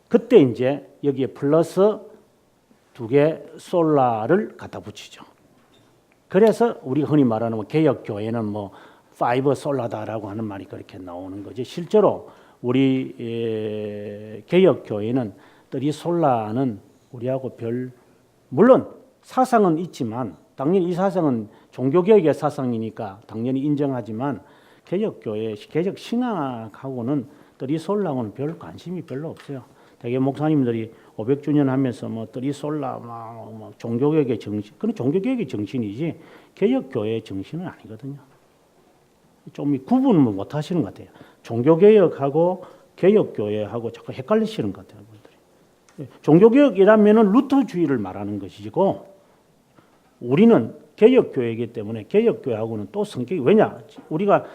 그때 이제 여기에 플러스 두 개 솔라를 갖다 붙이죠. 그래서 우리가 흔히 말하는 개혁 교회는 뭐 파이브 솔라다라고 하는 말이 그렇게 나오는 거지. 실제로 우리 개혁 교회는 이 솔라는 우리하고 물론 사상은 있지만 당연히 이 사상은 종교개혁의 사상이니까 당연히 인정하지만 개혁교회 개혁 신학하고는 이 솔라하고는 별 관심이 별로 없어요. 대개 목사님들이 500주년 하면서 뭐 이 솔라 뭐 종교개혁의 정신, 그건 종교개혁의 정신이지 개혁교회의 정신은 아니거든요. 좀 구분을 못 하시는 것 같아요. 종교개혁하고 개혁교회하고 자꾸 헷갈리시는 것 같아요. 종교개혁이라면은 루터주의를 말하는 것이고 우리는 개혁교회이기 때문에 개혁교회하고는 또 성격이 왜냐? 우리가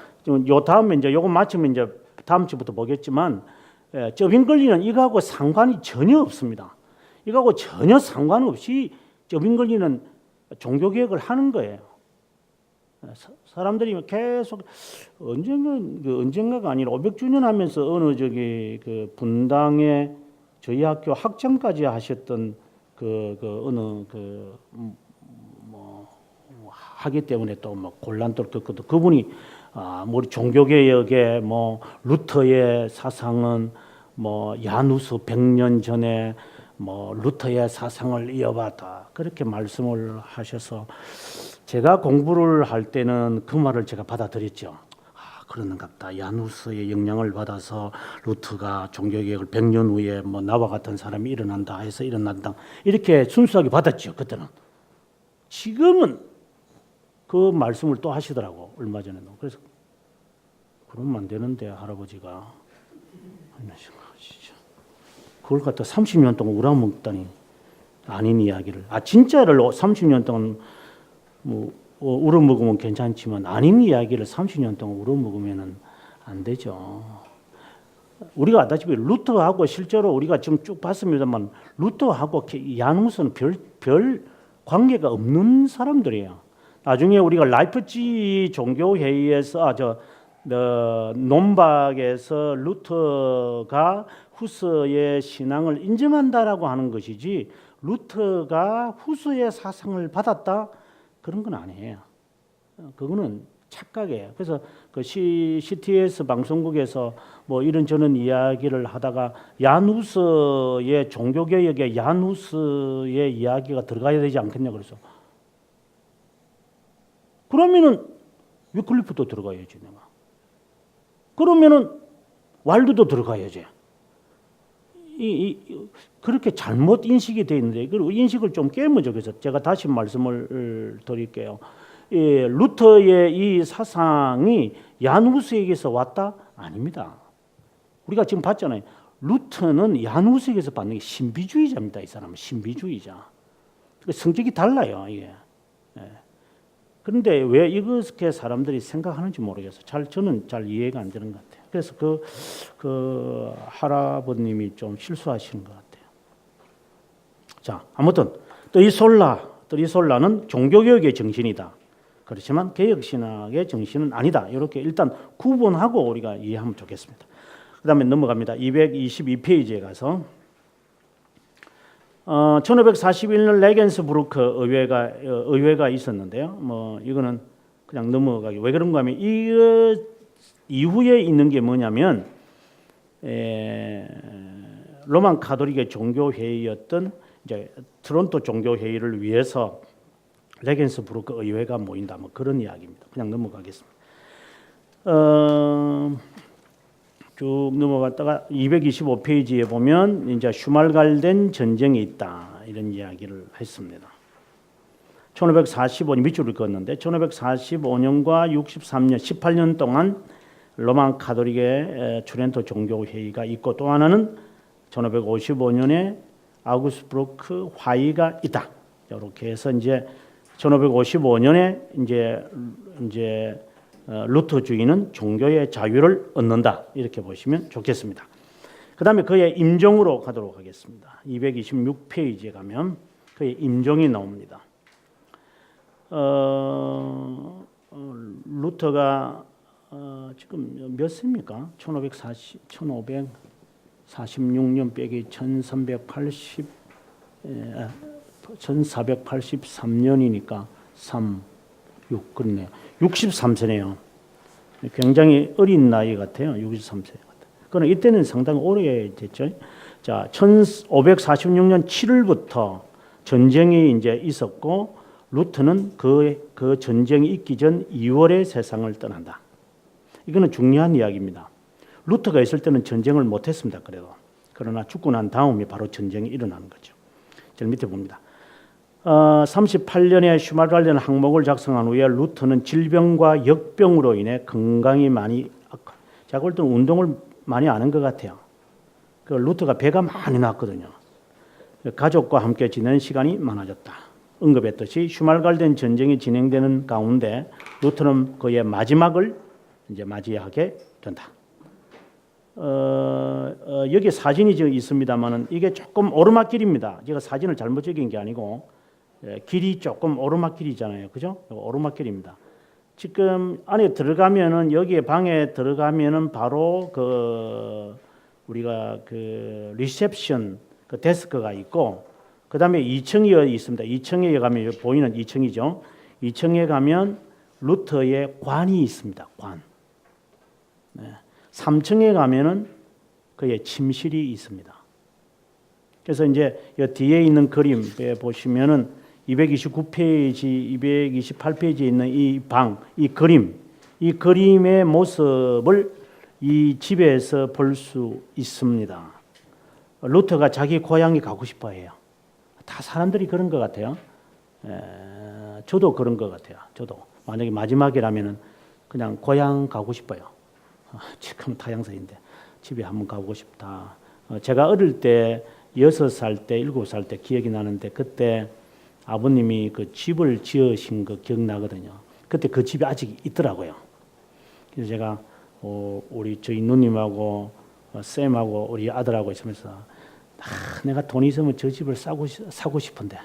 요 다음에 이제 요거 마치면 이제 다음 주부터 보겠지만 접인 권리는 이거하고 상관이 전혀 없습니다. 이거하고 전혀 상관없이 접인 권리는 종교개혁을 하는 거예요. 사람들이 계속 언젠가가 아니라 500주년 하면서 어느 그 분당에 저희 학교 학장까지 하셨던 어느 뭐 하기 때문에 또 뭐 곤란도 겪거든. 그분이 우리 종교개혁의 뭐 루터의 사상은 뭐 야누스 100년 전에 뭐 루터의 사상을 이어받아 그렇게 말씀을 하셔서 제가 공부를 할 때는 그 말을 제가 받아들였죠. 그러는갑다. 야누스의 영향을 받아서 루터가 종교개혁을 100년 후에 뭐 나와 같은 사람이 일어난다 해서 일어난다. 이렇게 순수하게 받았죠. 그때는. 지금은 그 말씀을 또 하시더라고. 얼마 전에도. 그래서 그러면 안 되는데 할아버지가 진짜 그걸 갖다 30년 동안 우라먹다니 아닌 이야기를. 진짜를 30년 동안 뭐 우러먹으면 괜찮지만 아닌 이야기를 30년 동안 우러먹으면 안 되죠. 우리가 아다시피 루터하고 실제로 우리가 지금 쭉 봤습니다만 루터하고 야누스는 별 관계가 없는 사람들이에요. 나중에 우리가 라이프치히 종교회의에서 논박에서 루터가 후스의 신앙을 인정한다라고 하는 것이지 루터가 후스의 사상을 받았다 그런 건 아니에요. 그거는 착각이에요. 그래서 그 CTS 방송국에서 뭐 이런저런 이야기를 하다가 야누스의 종교개혁에 야누스의 이야기가 들어가야 되지 않겠냐 그래서 그러면은 위클리프도 들어가야지 내가. 그러면은 왈드도 들어가야지. 그렇게 잘못 인식이 되어 있는데 그리고 인식을 좀 깨무죠. 그래서 제가 다시 말씀을 드릴게요. 루터의 이 사상이 야누스에게서 왔다? 아닙니다. 우리가 지금 봤잖아요. 루터는 야누스에게서 받는 게 신비주의자입니다. 이 사람은 신비주의자. 성격이 달라요. 이게. 그런데 왜 이렇게 사람들이 생각하는지 모르겠어요. 저는 잘 이해가 안 되는 것 같아요. 그래서 그 할아버님이 좀 실수하시는 것 같아요. 자, 아무튼 트리솔라는 종교개혁의 정신이다. 그렇지만 개혁신학의 정신은 아니다. 이렇게 일단 구분하고 우리가 이해하면 좋겠습니다. 그 다음에 넘어갑니다. 222페이지에 가서 1541년 레겐스부르크 의회가 있었는데요. 뭐 이거는 그냥 넘어가기. 왜 그런가 하면 이 이후에 있는 게 뭐냐면 로만 가톨릭의 종교회의였던 이제 트론토 종교회의를 위해서 레겐스부르크 의회가 모인다. 뭐 그런 이야기입니다. 그냥 넘어가겠습니다. 쭉 넘어갔다가 225페이지에 보면 이제 슈말갈덴 전쟁이 있다 이런 이야기를 했습니다. 1545년 밑줄을 그었는데 1545년과 63년 18년 동안 로만 가톨릭의 트렌토 종교회의가 있고 또 하나는 1555년에 아우구스부르크 화의가 있다. 이렇게 해서 이제 1555년에 이제 루터주의는 종교의 자유를 얻는다 이렇게 보시면 좋겠습니다. 그 다음에 그의 임종으로 가도록 하겠습니다. 226페이지에 가면 그의 임종이 나옵니다. 루터가 지금 몇 세입니까? 1546년 빼기 1483년이니까 6 그렇네요. 63세네요. 굉장히 어린 나이 같아요. 63세 같아요. 그러나 이때는 상당히 오래됐죠. 자, 1546년 7월부터 전쟁이 이제 있었고 루터는 그 전쟁이 있기 전 2월에 세상을 떠난다. 이거는 중요한 이야기입니다. 루터가 있을 때는 전쟁을 못했습니다. 그러나 죽고 난 다음에 바로 전쟁이 일어나는 거죠. 저 밑에 봅니다. 38년에 슈말갈덴 항목을 작성한 후에 루터는 질병과 역병으로 인해 건강이 많이 악화. 제가 볼 때는 운동을 많이 안 한 것 같아요. 루터가 배가 많이 났거든요. 가족과 함께 지내는 시간이 많아졌다. 언급했듯이 슈말갈덴 전쟁이 진행되는 가운데 루터는 그의 마지막을 이제 맞이하게 된다. 여기 사진이 있습니다만은 이게 조금 오르막길입니다. 제가 사진을 잘못 찍은 게 아니고 길이 조금 오르막길이잖아요, 그죠? 오르막길입니다. 지금 안에 들어가면은 여기에 방에 들어가면은 바로 그 우리가 그 리셉션 그 데스크가 있고 그 다음에 2층이 있습니다. 2층에 가면 보이는 2층이죠. 2층에 가면 루터의 관이 있습니다. 관. 네. 3층에 가면은 그의 침실이 있습니다. 그래서 이제 이 뒤에 있는 그림에 보시면은 229페이지, 228페이지에 있는 이 방, 이 그림의 모습을 이 집에서 볼 수 있습니다. 루터가 자기 고향에 가고 싶어해요. 다 사람들이 그런 것 같아요. 저도 그런 것 같아요. 저도 만약에 마지막이라면은 그냥 고향 가고 싶어요. 지금 타양서인데 집에 한번 가고 싶다. 제가 어릴 때 6살 때, 7살 때 기억이 나는데 그때 아버님이 그 집을 지으신 거 기억나거든요. 그때 그 집이 아직 있더라고요. 그래서 제가 저희 누님하고 쌤하고 우리 아들하고 있으면서 내가 돈 있으면 저 집을 사고 싶은데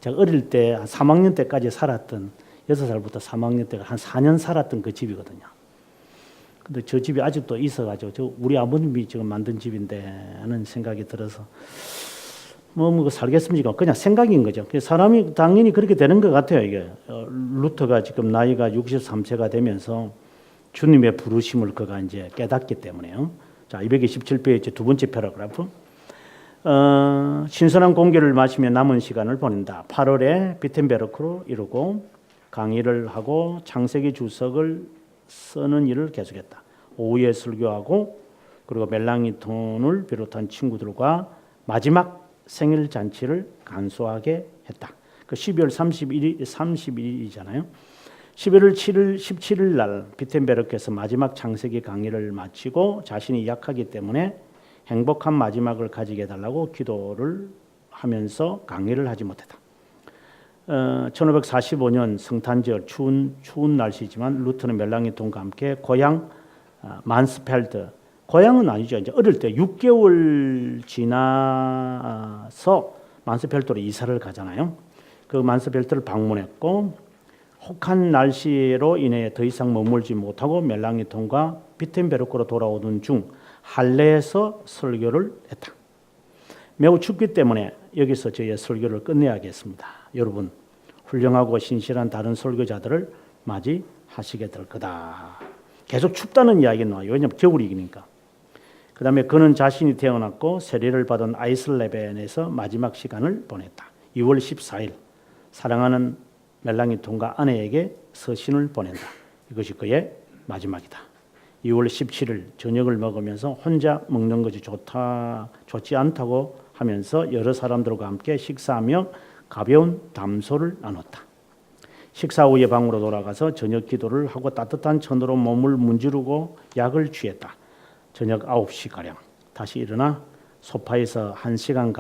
제가 어릴 때 한 3학년 때까지 살았던 6살부터 3학년 때가 한 4년 살았던 그 집이거든요. 근데 저 집이 아직도 있어가지고 우리 아버님이 지금 만든 집인데 하는 생각이 들어서 뭐 살겠습니까? 그냥 생각인 거죠. 사람이 당연히 그렇게 되는 것 같아요. 이게 루터가 지금 나이가 63세가 되면서 주님의 부르심을 그가 이제 깨닫기 때문에요. 자, 227페이지 두 번째 패러그래프. 신선한 공기를 마시며 남은 시간을 보낸다. 8월에 비텐베르크로 이루고 강의를 하고 창세기 주석을 쓰는 일을 계속했다. 오후에 설교하고 그리고 멜랑이톤을 비롯한 친구들과 마지막 생일 잔치를 간소하게 했다. 그 12월 31일이잖아요. 11월 17일 날 비텐베르크에서 마지막 창세기 강의를 마치고 자신이 약하기 때문에 행복한 마지막을 가지게 해달라고 기도를 하면서 강의를 하지 못했다. 1545년 성탄절 추운 날씨지만 루터는 멜랑이톤과 함께 고향 만스펠드, 고향은 아니죠. 이제 어릴 때 6개월 지나서 만스펠드로 이사를 가잖아요. 그 만스펠드를 방문했고 혹한 날씨로 인해 더 이상 머물지 못하고 멜랑이톤과 비텐베르크로 돌아오던 중 할레에서 설교를 했다. 매우 춥기 때문에 여기서 저의 설교를 끝내야겠습니다. 여러분, 훌륭하고 신실한 다른 설교자들을 맞이하시게 될 거다. 계속 춥다는 이야기가 나와요. 왜냐하면 겨울이니까. 그 다음에 그는 자신이 태어났고 세례를 받은 아이슬레벤에서 마지막 시간을 보냈다. 2월 14일 사랑하는 멜랑이톤과 아내에게 서신을 보낸다. 이것이 그의 마지막이다. 2월 17일 저녁을 먹으면서 혼자 먹는 것이 좋지 않다고 하면서 여러 사람들과 함께 식사하며 가벼운 담소를 나눴다. 식사 후에 방으로 돌아가서 저녁 기도를 하고 따뜻한 천으로 몸을 문지르고 약을 취했다. 저녁 9시가량 다시 일어나 소파에서 1시간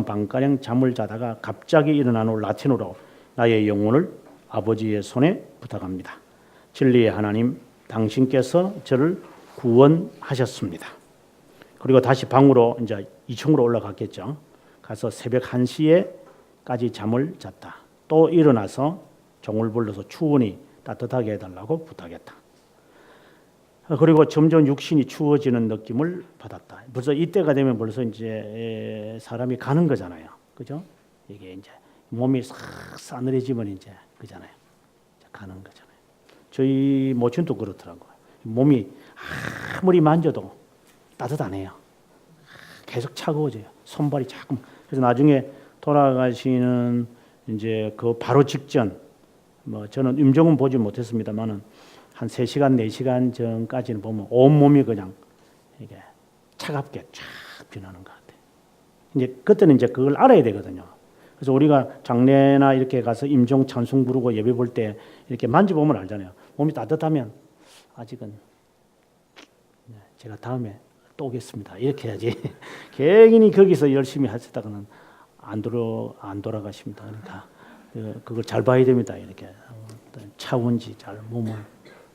반가량 잠을 자다가 갑자기 일어난 후 라틴어로 나의 영혼을 아버지의 손에 부탁합니다. 진리의 하나님, 당신께서 저를 구원하셨습니다. 그리고 다시 방으로 이제 2층으로 올라갔겠죠. 가서 새벽 1시에까지 잠을 잤다. 또 일어나서 종을 불러서 추우니 따뜻하게 해달라고 부탁했다. 그리고 점점 육신이 추워지는 느낌을 받았다. 벌써 이때가 되면 벌써 이제 사람이 가는 거잖아요. 그죠? 이게 이제 몸이 싹 싸늘해지면 이제 그잖아요. 가는 거잖아요. 저희 모친도 그렇더라고요. 몸이 아무리 만져도 따뜻하네요. 계속 차가워져요. 손발이 자꾸. 그래서 나중에 돌아가시는 이제 그 바로 직전, 뭐 저는 임종은 보지 못했습니다만은 한 3시간, 4시간 전까지는 보면 온몸이 그냥 이게 차갑게 쫙 변하는 것 같아요. 이제 그때는 이제 그걸 알아야 되거든요. 그래서 우리가 장례나 이렇게 가서 임종 찬송 부르고 예배 볼 때 이렇게 만져보면 알잖아요. 몸이 따뜻하면 아직은 제가 다음에 또 오겠습니다. 이렇게 해야지. 괜히 거기서 열심히 하셨다가는 안 돌아가십니다. 그러니까 그걸 잘 봐야 됩니다. 이렇게 차원지 잘 몸을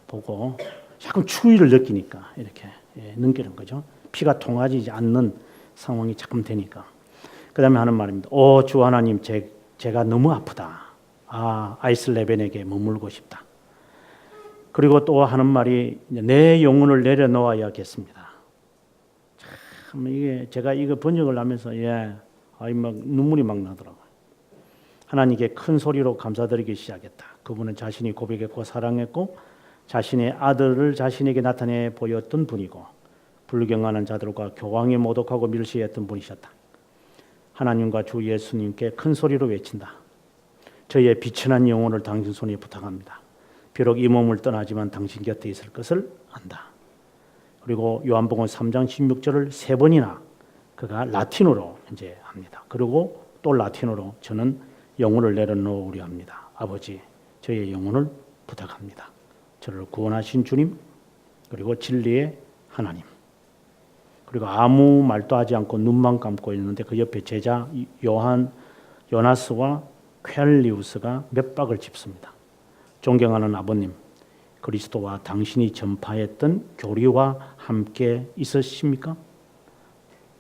보고 자꾸 추위를 느끼니까 이렇게 넘기는 거죠. 피가 통하지 않는 상황이 자꾸 되니까. 그 다음에 하는 말입니다. 오 주 하나님 제가 너무 아프다. 아이슬레벤에게 머물고 싶다. 그리고 또 하는 말이 내 영혼을 내려놓아야겠습니다. 참 이게 제가 이거 번역을 하면서 막 눈물이 막 나더라고요. 하나님께 큰 소리로 감사드리기 시작했다. 그분은 자신이 고백했고 사랑했고 자신의 아들을 자신에게 나타내 보였던 분이고 불경하는 자들과 교황에 모독하고 밀시했던 분이셨다. 하나님과 주 예수님께 큰 소리로 외친다. 저의 비천한 영혼을 당신 손에 부탁합니다. 비록 이 몸을 떠나지만 당신 곁에 있을 것을 안다. 그리고 요한복음 3장 16절을 3번이나 그가 라틴어로 이제 합니다. 그리고 또 라틴어로 저는 영혼을 내려놓으려 합니다. 아버지, 저의 영혼을 부탁합니다. 저를 구원하신 주님, 그리고 진리의 하나님. 그리고 아무 말도 하지 않고 눈만 감고 있는데 그 옆에 제자 요나스와 퀘리우스가 몇 박을 짚습니다. 존경하는 아버님, 그리스도와 당신이 전파했던 교리와 함께 있으십니까?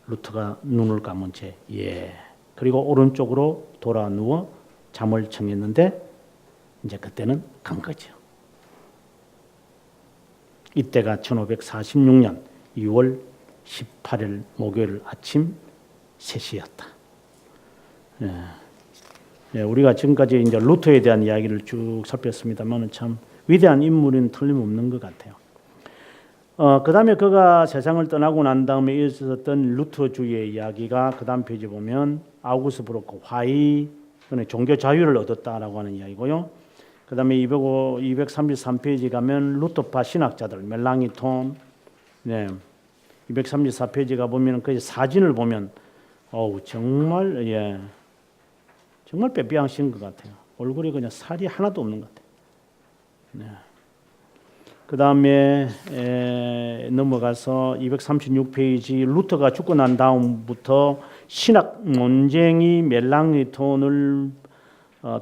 루터가 눈을 감은 채 그리고 오른쪽으로 돌아 누워 잠을 청했는데 이제 그때는 간 거죠. 이때가 1546년 2월 18일 목요일 아침 3시였다. 우리가 지금까지 이제 루터에 대한 이야기를 쭉 살폈습니다만 참 위대한 인물은 틀림없는 것 같아요. 그 다음에 그가 세상을 떠나고 난 다음에 있었던 루터주의의 이야기가 그 다음 페이지 보면 아우구스부르크 화의, 종교 자유를 얻었다라고 하는 이야기고요. 그 다음에 233페이지 가면 루터파 신학자들, 멜랑이톤, 234페이지 가 보면 그 사진을 보면 정말 정말 빼빼하신 것 같아요. 얼굴에 그냥 살이 하나도 없는 것 같아요. 그 다음에 넘어가서 236페이지 루터가 죽고 난 다음부터 신학 논쟁이 멜랑이톤을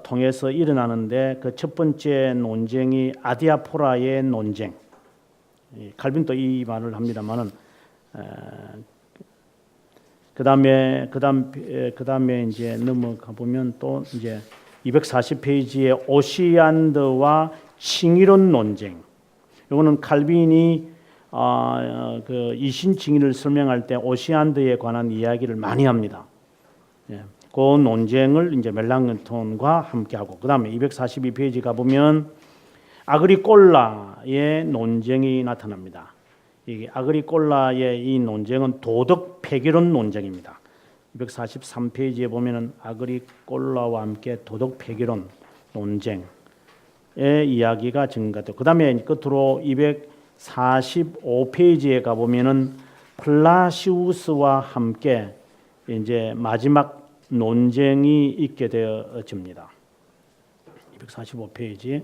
통해서 일어나는데 그 첫 번째 논쟁이 아디아포라의 논쟁. 칼빈도 이 말을 합니다만은 그다음에 이제 넘어가 보면 또 이제 240페이지에 오시안드와 칭의론 논쟁. 이거는 칼빈이 그 이신칭의를 설명할 때 오시안드에 관한 이야기를 많이 합니다. 그 논쟁을 이제 멜랑톤과 함께하고 그다음에 242페이지 가 보면 아그리콜라의 논쟁이 나타납니다. 이 아그리콜라의 이 논쟁은 도덕 폐기론 논쟁입니다. 243페이지에 보면은 아그리콜라와 함께 도덕 폐기론 논쟁의 이야기가 증가되고 그다음에 끝으로 245페이지에 가 보면은 플라시우스와 함께 이제 마지막 논쟁이 있게 되어집니다. 245페이지.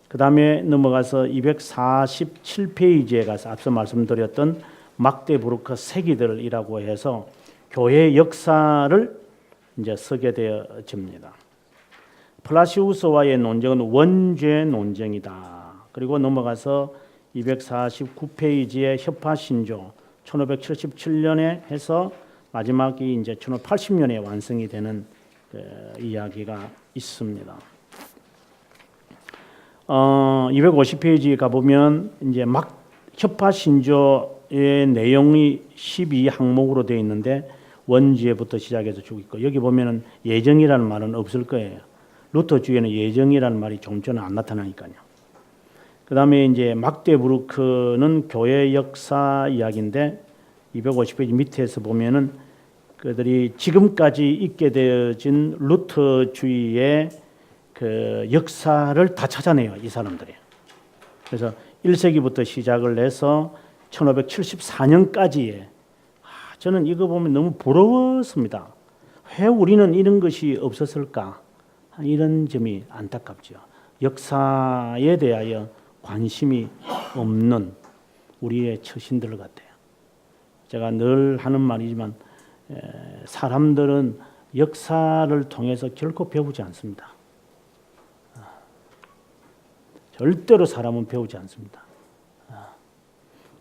그 다음에 넘어가서 247페이지에 가서 앞서 말씀드렸던 막데부르크 세기들이라고 해서 교회 역사를 이제 쓰게 되어집니다. 플라시우스와의 논쟁은 원죄 논쟁이다. 그리고 넘어가서 249페이지에 협파신조 1577년에 해서 마지막이 이제 1580년에 완성이 되는 이야기가 있습니다. 250페이지 가 보면 이제 막 협파신조의 내용이 12항목으로 되어 있는데 원죄부터 시작해서 쭉 있고 여기 보면은 예정이라는 말은 없을 거예요. 루터주의에는 예정이라는 말이 좀 전에 안 나타나니까요. 그 다음에 이제 막데부르크는 교회 역사 이야기인데 250페이지 밑에서 보면은 그들이 지금까지 있게 되어진 루터주의의 그 역사를 다 찾아내요, 이 사람들이. 그래서 1세기부터 시작을 해서 1574년까지의 저는 이거 보면 너무 부러웠습니다. 왜 우리는 이런 것이 없었을까? 이런 점이 안타깝죠. 역사에 대하여 관심이 없는 우리의 처신들 같아요. 제가 늘 하는 말이지만 사람들은 역사를 통해서 결코 배우지 않습니다. 절대로 사람은 배우지 않습니다.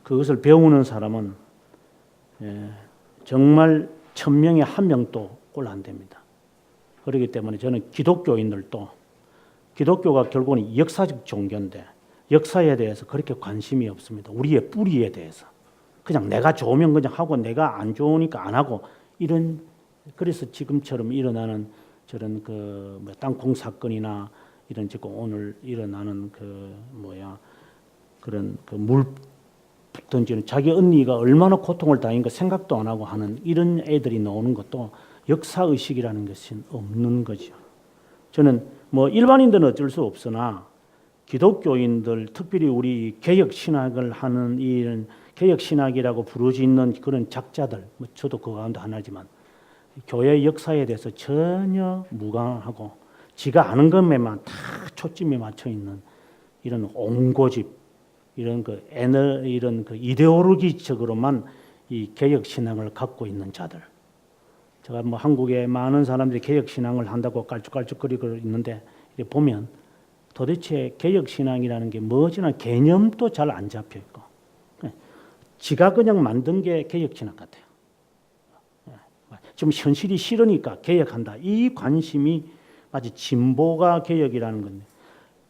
그것을 배우는 사람은 정말 1000명에 1명도 꼴 안 됩니다. 그렇기 때문에 저는 기독교인들도 기독교가 결국은 역사적 종교인데 역사에 대해서 그렇게 관심이 없습니다. 우리의 뿌리에 대해서. 그냥 내가 좋으면 그냥 하고 내가 안 좋으니까 안 하고 이런 그래서 지금처럼 일어나는 저런 그 땅콩 사건이나 이런 지금 오늘 일어나는 그런 그 물 던지는 자기 언니가 얼마나 고통을 당한가 생각도 안 하고 하는 이런 애들이 나오는 것도 역사 의식이라는 것은 없는 거죠. 저는 뭐 일반인들은 어쩔 수 없으나 기독교인들 특별히 우리 개혁 신학을 하는 이런 개혁 신학이라고 부르짖는 그런 작자들, 뭐 저도 그 가운데 하나지만 교회 역사에 대해서 전혀 무관하고 지가 아는 것에만 다 초점이 맞춰 있는 이런 옹고집, 이런 이런 이데올로기적으로만 이 개혁 신앙을 갖고 있는 자들. 제가 뭐 한국에 많은 사람들이 개혁 신앙을 한다고 깔쭉깔쭉거리고 있는데 보면 도대체 개혁 신앙이라는 게 뭐지나 개념도 잘 안 잡혀 있고, 지가 그냥 만든 게 개혁 신앙 같아요. 좀 현실이 싫으니까 개혁한다. 이 관심이 마치 진보가 개혁이라는 건데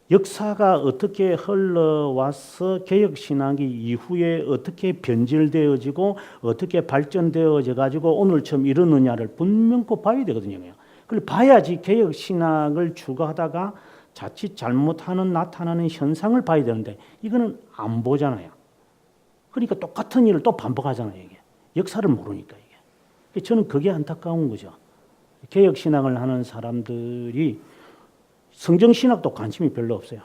역사가 어떻게 흘러와서 개혁신학이 이후에 어떻게 변질되어지고 어떻게 발전되어져 가지고 오늘처럼 이러느냐를 분명히 봐야 되거든요. 그걸 봐야지 개혁신학을 추구하다가 자칫 잘못하는 나타나는 현상을 봐야 되는데 이거는 안 보잖아요. 그러니까 똑같은 일을 또 반복하잖아요. 이게 역사를 모르니까 이게. 저는 그게 안타까운 거죠. 개혁신학을 하는 사람들이 성경신학도 관심이 별로 없어요.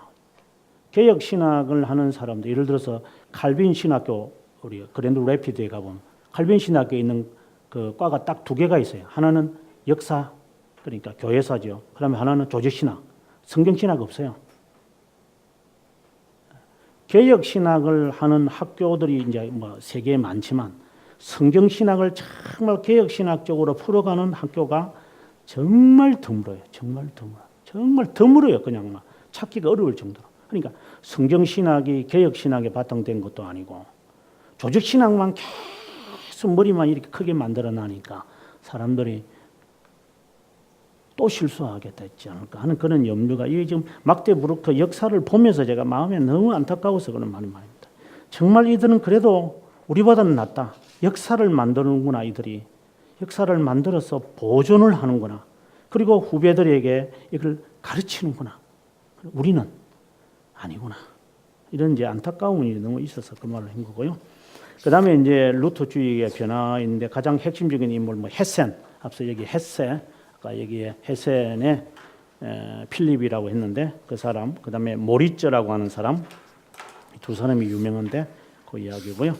개혁신학을 하는 사람들, 예를 들어서 칼빈 신학교, 우리 그랜드 레피드에 가보면 칼빈 신학교에 있는 그 과가 딱 2개가 있어요. 하나는 역사, 그러니까 교회사죠. 그다음에 하나는 조직신학, 성경신학 없어요. 개혁신학을 하는 학교들이 이제 뭐 세계에 많지만 성경신학을 정말 개혁신학적으로 풀어가는 학교가 정말 드물어요. 정말 드물어요. 그냥 막 찾기가 어려울 정도로. 그러니까 성경신학이 개혁신학에 바탕된 것도 아니고 조직신학만 계속 머리만 이렇게 크게 만들어놔니까 사람들이 또 실수하겠다 했지 않을까 하는 그런 염려가 이게 지금 막대부르크 역사를 보면서 제가 마음에 너무 안타까워서 그런 말입니다. 정말 이들은 그래도 우리보다는 낫다. 역사를 만드는구나. 이들이 역사를 만들어서 보존을 하는구나. 그리고 후배들에게 이걸 가르치는구나. 우리는 아니구나. 이런 이제 안타까움이 너무 있어서 그 말을 한 거고요. 그 다음에 이제 루터주의의 변화인데 가장 핵심적인 인물 헤센, 앞서 여기 헤세, 아까 여기에 헤센의 필립이라고 했는데 그 사람, 그 다음에 모리츠라고 하는 사람, 두 사람이 유명한데 그 이야기고요.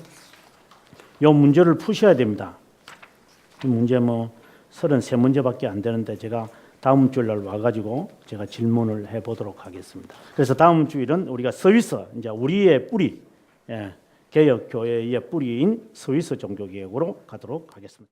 이 문제를 푸셔야 됩니다. 이 문제 33문제밖에 안 되는데 제가 다음 주일 날 와가지고 제가 질문을 해보도록 하겠습니다. 그래서 다음 주일은 우리가 스위스, 이제 우리의 뿌리, 개혁 교회의 뿌리인 스위스 종교개혁으로 가도록 하겠습니다.